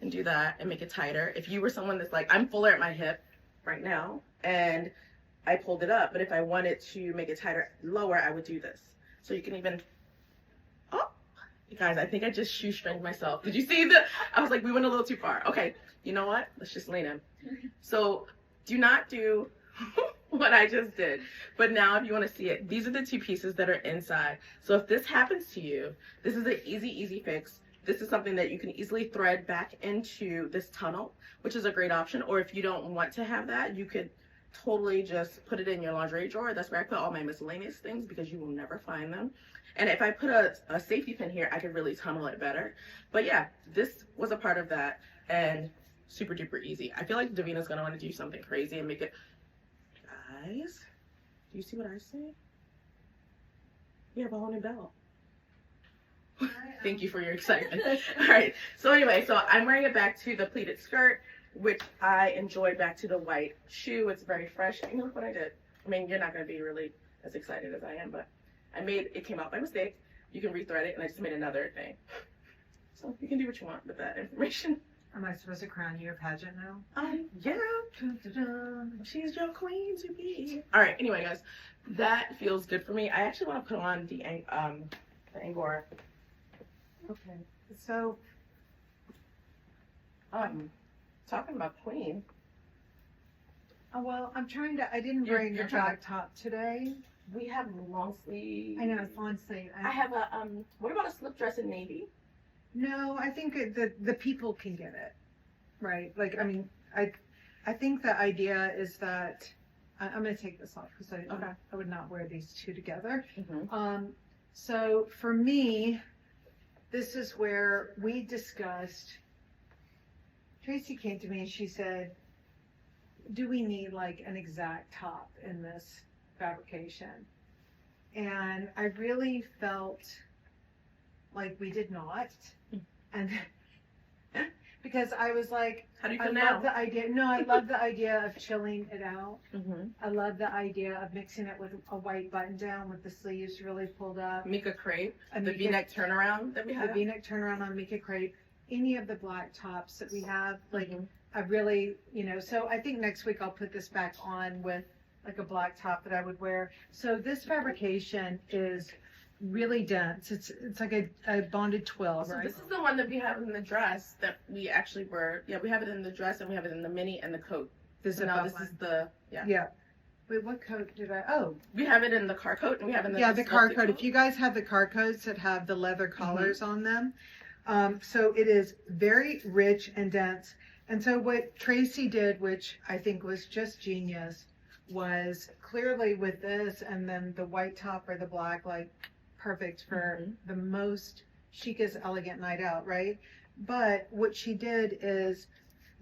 and do that and make it tighter. If you were someone that's like, I'm fuller at my hip right now, and I pulled it up, but if I wanted to make it tighter, lower, I would do this. So you can even, oh, you guys, I think I just shoestringed myself. Did you see I was like, we went a little too far. Okay, you know what? Let's just lean in. So do not do what I just did. But now if you want to see it, these are the two pieces that are inside. So if this happens to you, this is an easy fix. This is something that you can easily thread back into this tunnel, which is a great option. Or if you don't want to have that, you could totally just put it in your lingerie drawer. That's where I put all my miscellaneous things because you will never find them. And if I put a safety pin here, I could really tunnel it better. But yeah, this was a part of that and super duper easy. I feel like Davina's gonna want to do something crazy and make it. Guys, do you see what I see? We have a whole new belt. Thank you for your excitement. All right. So anyway, so I'm wearing it back to the pleated skirt, which I enjoy, back to the white shoe. It's very fresh. And look what I did. I mean, you're not going to be really as excited as I am, but it came out by mistake. You can rethread it, and I just made another thing. So you can do what you want with that information. Am I supposed to crown you a pageant now? Yeah. Dun-dun-dun. She's your queen to be. All right. Anyway, guys, that feels good for me. I actually want to put on the Angora. Okay. So, Talking about queen. well, I'm trying to, I didn't You're bring the trying black top today. We have long sleeve. I know, it's long sleeve. I have a what about a slip dress in navy? No, I think the people can get it, right? Like, I mean, I think the idea is that I'm going to take this off because I would not wear these two together. Mm-hmm. So for me, this is where we discussed. Tracy came to me and she said, "Do we need like an exact top in this fabrication?" And I really felt like we did not, and because I was like, How do you I feel love now? the idea. No, I love the idea of chilling it out. Mm-hmm. I love the idea of mixing it with a white button down with the sleeves really pulled up. Mika crepe, A the Mika- V-neck turnaround that we The have. V-neck turnaround on Mika crepe. Any of the black tops that we have, like Mhm. I really, so I think next week I'll put this back on with like a black top that I would wear. So this fabrication is really dense. It's like a bonded twill, So right? this is the one that we have in the dress that we actually we have it in the dress and we have it in the mini and the coat. This So now this is the, yeah. Wait, what coat did I? Oh, we have it in the car coat and we have it in the yeah, the car sculpted coat. If you guys have the car coats that have the leather collars on them, so it is very rich and dense. And so what Tracy did, which I think was just genius, was clearly with this and then the white top or the black, like perfect for the most chicest elegant night out, right? But what she did is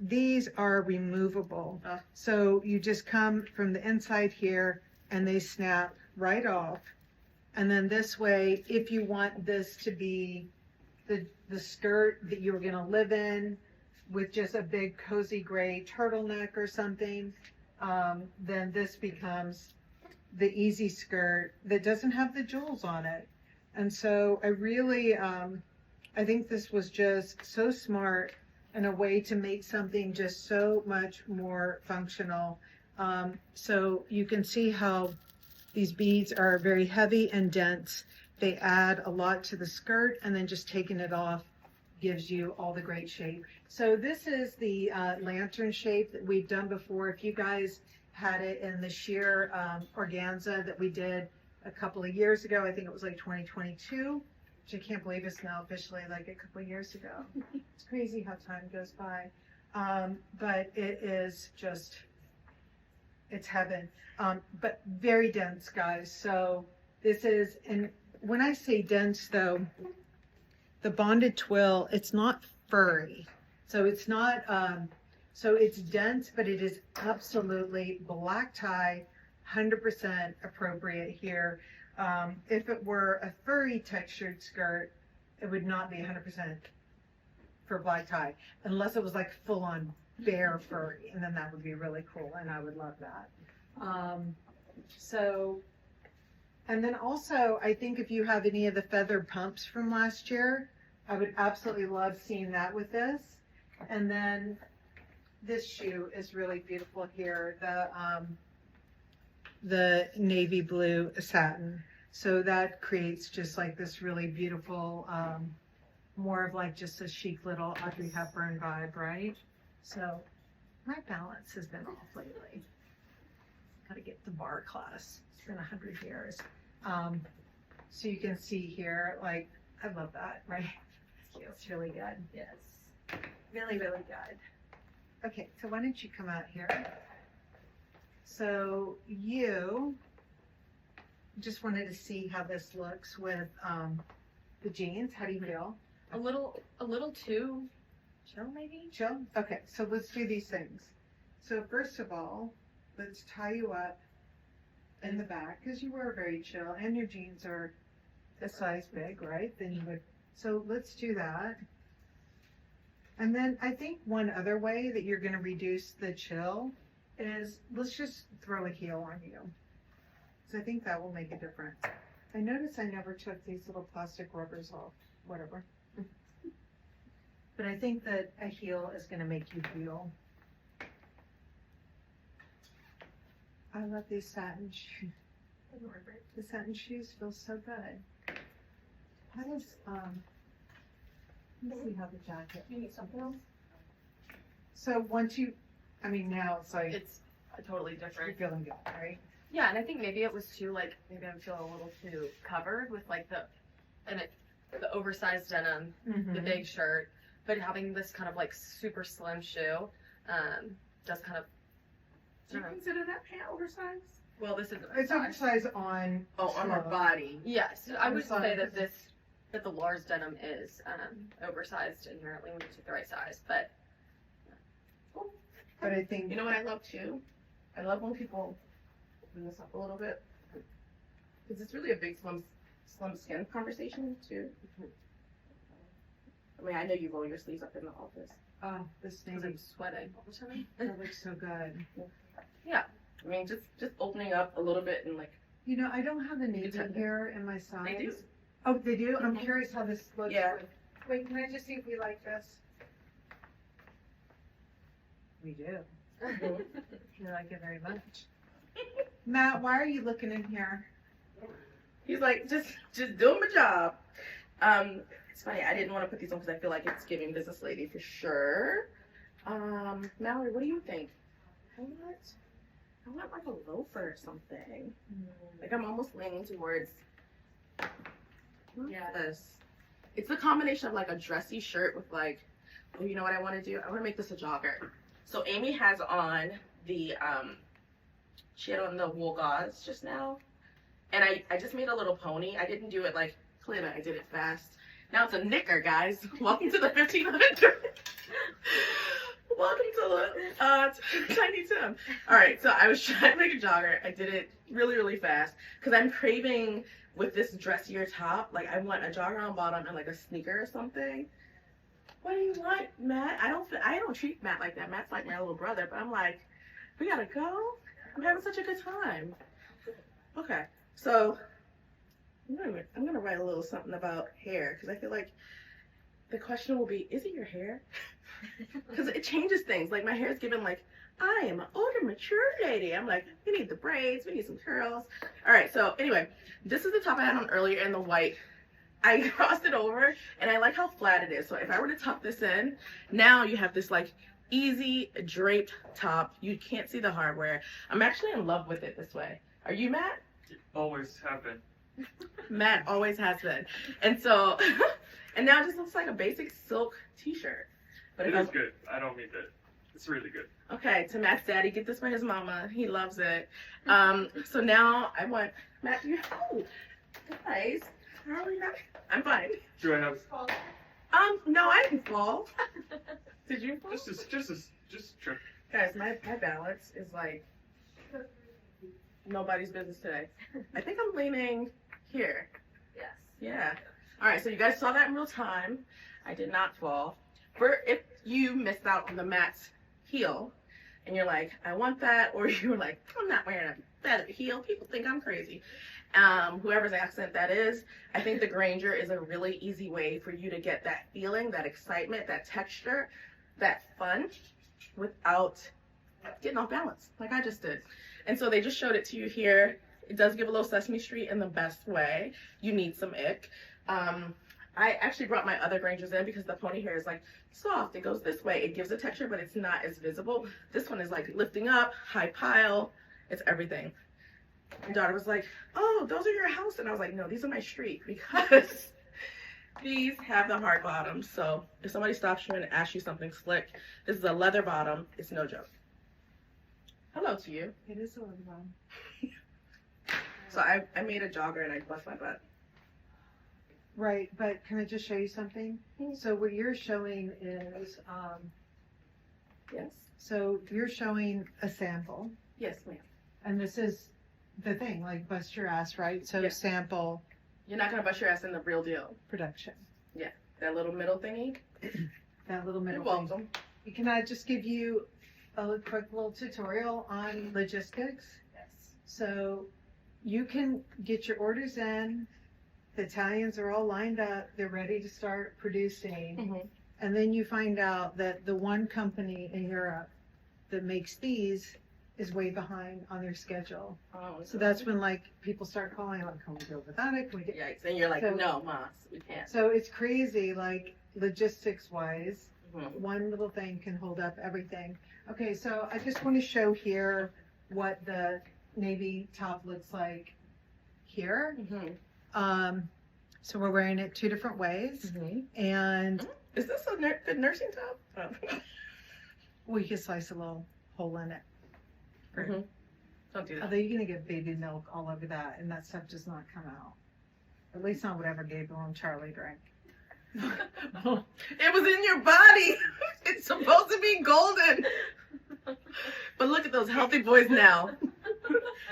these are removable. So you just come from the inside here and they snap right off. And then this way, if you want this to be the skirt that you were going to live in with just a big cozy gray turtleneck or something, then this becomes the easy skirt that doesn't have the jewels on it. And so I really, I think this was just so smart and a way to make something just so much more functional. So you can see how these beads are very heavy and dense. They add a lot to the skirt, and then just taking it off gives you all the great shape. So this is the lantern shape that we've done before. If you guys had it in the sheer organza that we did a couple of years ago, I think it was like 2022, which I can't believe it's now officially like a couple of years ago. It's crazy how time goes by. But it is just, it's heaven. But very dense, guys. So this is, and when I say dense though, the bonded twill, it's not furry. So it's not, so it's dense, but it is absolutely black tie, 100% appropriate here. If it were a furry textured skirt, it would not be 100% for black tie, unless it was like full on bare furry, and then that would be really cool, and I would love that. And then also, I think if you have any of the feathered pumps from last year, I would absolutely love seeing that with this. And then this shoe is really beautiful here, the navy blue satin. So that creates just like this really beautiful, more of like just a chic little Audrey Hepburn vibe, right? So my balance has been off lately. Got to get the bar class. It's been 100 years. So you can see here, like, I love that, right? It's really good. Yes. Really, really good. Okay, so why don't you come out here? So you just wanted to see how this looks with the jeans. How do you feel? A little too chill, maybe. Chill? Okay, so let's do these things. So first of all, let's tie you up in the back because you were very chill and your jeans are a size big, right? Then you would. So let's do that. And then I think one other way that you're going to reduce the chill is let's just throw a heel on you. So I think that will make a difference. I noticed I never took these little plastic rubbers off, whatever. But I think that a heel is going to make you feel. I love these satin shoes. The satin shoes feel so good. How does, let's see how the jacket. You need something else? So once you, I mean, now it's like, It's totally you're different. feeling good, right? Yeah, and I think maybe it was too like maybe I'm feeling a little too covered with like the, and it the oversized denim, the big shirt, but having this kind of like super slim shoe does kind of. Do you consider that pant oversized? Well, this isn't It's oversized. oversized on. On her body. Yes, I would say Oversized. that the large denim is oversized inherently when you take the right size, but. But I think You know what I love too? I love when people open this up a little bit. Because it's really a big slim skin conversation too. I mean, I know you roll your sleeves up in the office. oh, this Because navy I'm sweating all the time. that looks so good. I mean, just opening up a little bit and like. You know, I don't have the navy tend to- here in my size. They do. Oh, they do? I'm Mhm. curious how this looks. Yeah. Wait, can I just see if we like this? We do. We like it very much. Matt, why are you looking in here? He's like, just doing my job. It's funny, I didn't want to put these on because I feel like it's giving business lady for sure. Mallory, what do you think? I want like a loafer or something. Like I'm almost leaning towards. Yes. It's a combination of like a dressy shirt with like, oh, you know what I want to do? I want to make this a jogger. So Amy has on the, she had on the wool gauze just now. And I just made a little pony. I didn't do it like clean, I did it fast. Now it's a knicker, guys. Welcome to the 1500. Welcome to the Tiny Tim. All right, so I was trying to make a jogger. I did it really, really fast because I'm craving with this dressier top. Like I want a jogger on bottom and like a sneaker or something. What do you want, Matt? I don't treat Matt like that. Matt's like my little brother, but I'm like, we gotta go. I'm having such a good time. Okay, so I'm gonna write a little something about hair because I feel like the question will be, is it your hair? Because it changes things. Like my hair is given like, I am an older, mature lady. I'm like, we need the braids, we need some curls. All right, so anyway, this is the top I had on earlier in the white. I crossed it over and I like how flat it is. So if I were to tuck this in, now you have this like easy draped top. You can't see the hardware. I'm actually in love with it this way. Are you, Matt? Always have been. Matt always has been. And so, and now it just looks like a basic silk t-shirt. But It is good. I don't mean that. It's really good. Okay, to Matt's daddy, get this for his mama. He loves it. So now I want Matt. Guys, how are we not? I'm fine. Do I have No, I didn't fall. Did you fall? just trip? Guys, my balance is like nobody's business today. I think I'm leaning here. Yes. Yeah. All right, so you guys saw that in real time. I did not fall. For if you missed out on the Matt's heel and you're like, I want that, or you're like, I'm not wearing a feather heel, people think I'm crazy. Whoever's accent that is, I think the Granger is a really easy way for you to get that feeling, that excitement, that texture, that fun without getting off balance like I just did. And so they just showed it to you here. It does give a little Sesame Street in the best way. You need some ick. I actually brought my other Grangers in because the pony hair is like soft. It goes this way. It gives a texture, but it's not as visible. This one is like lifting up, high pile. It's everything. My daughter was like, oh, those are your house. And I was like, no, these are my street because these have the hard bottoms. So if somebody stops you and asks you something slick, this is a leather bottom. It's no joke. Hello to you. It is a little wrong. So I made a jogger and I bust my butt. Right, but can I just show you something? So what you're showing is, Yes. so you're showing a sample, Yes, ma'am. and this is the thing, like bust your ass, right? So Yeah. sample You're not going to bust your ass in the real deal. production, That little middle thingy. that little You're middle thing. welcome. Can I just give you a quick little tutorial on logistics? Yes. So you can get your orders in. The Italians are all lined up. They're ready to start producing. Mhm. And then you find out that the one company in Europe that makes these is way behind on their schedule. Oh, So that's when like people start calling like, can we go without it? Can we get... Yikes. And you're like, So- no, Moss, we can't. So it's crazy, like logistics wise, Mhm. one little thing can hold up everything. Okay, so I just want to show here what the navy top looks like here. Mhm. So we're wearing it 2 different ways. And Is this a good nursing top? Oh. we can slice a little hole in it. Don't do that. Although you're gonna get baby milk all over that, and that stuff does not come out. At least not whatever Gabriel and Charlie drank. It was in your body. It's supposed to be golden. But look at those healthy boys now.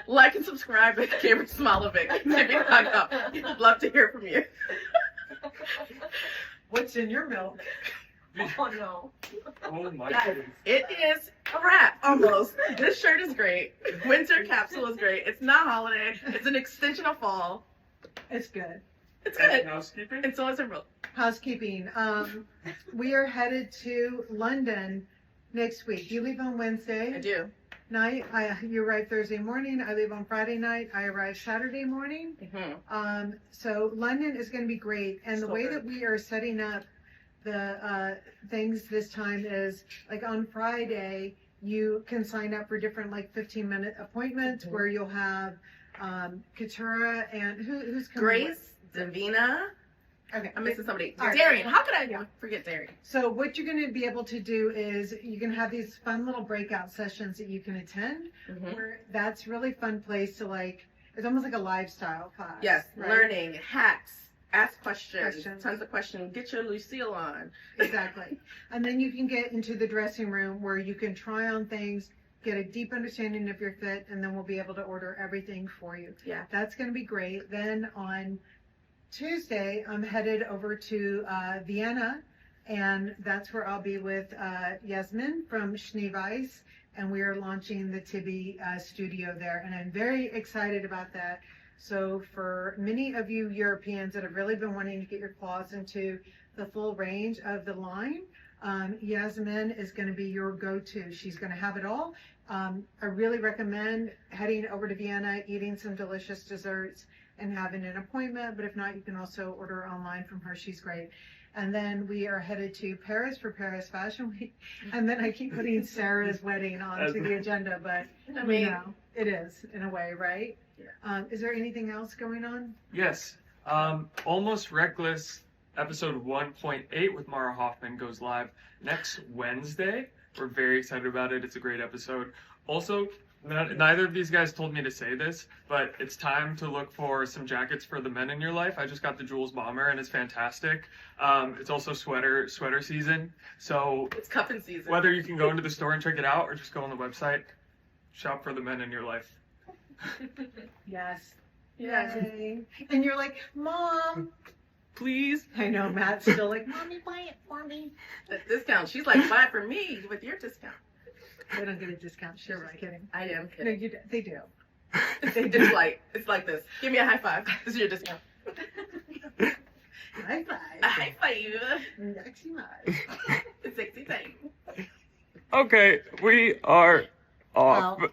Like and subscribe at Gabriel Smilovic. I'd love to hear from you. What's in your milk? Oh no. Oh my Guys, goodness. it is a wrap, almost. This shirt is great. Winter capsule is great. It's not holiday. It's an extension of fall. It's good. It's And good. housekeeping? And so is a real. Housekeeping. We are headed to London next week. You leave on Wednesday I do. night. You arrive Thursday morning. I leave on Friday night. I arrive Saturday morning. So London is going to be great. And the So way good. that we are setting up the things this time is like on Friday, you can sign up for different like 15-minute appointments where you'll have Katura and who's coming? Grace, Davina. Okay. I'm missing somebody. All right. Darian. How could I forget Darian? So what you're going to be able to do is you can have these fun little breakout sessions that you can attend. Where that's really fun place to like. It's almost like a lifestyle class. Yes. right? Learning, hacks, ask questions, Questions. tons of questions. Get your Lucille on. Exactly. And then you can get into the dressing room where you can try on things, get a deep understanding of your fit, and then we'll be able to order everything for you. Yeah. That's going to be great. Then on Tuesday, I'm headed over to Vienna, and that's where I'll be with Yasmin from Schneeweiss, and we are launching the Tibby studio there, and I'm very excited about that. So for many of you Europeans that have really been wanting to get your claws into the full range of the line, Yasmin is going to be your go-to. She's going to have it all. I really recommend heading over to Vienna, eating some delicious desserts, and having an appointment. But if not, you can also order online from her. She's great. And then we are headed to Paris for Paris Fashion Week. And then I keep putting Sarah's wedding onto the agenda, but I mean, you know, it is in a way, right? Yeah. Is there anything else going on? Yes. Almost Reckless episode 1.8 with Mara Hoffman goes live next Wednesday. We're very excited about it. It's a great episode. Also, neither of these guys told me to say this, but it's time to look for some jackets for the men in your life. I just got the Jules Bomber and it's fantastic. It's also sweater season. So it's cuffing season. whether you can go into the store and check it out or just go on the website, shop for the men in your life. Yes. Yeah. Yay. And you're like, Mom. Please. I know, Matt's still like, Mommy, buy it for me. That discount. She's like, buy it for me with your discount. They don't get a discount. She's just kidding. I am No, kidding. you do. They do. It's like this. Give me a high five. This is your discount. High A five. high five. Maximize. It's sexy time. Okay, we are off. Well,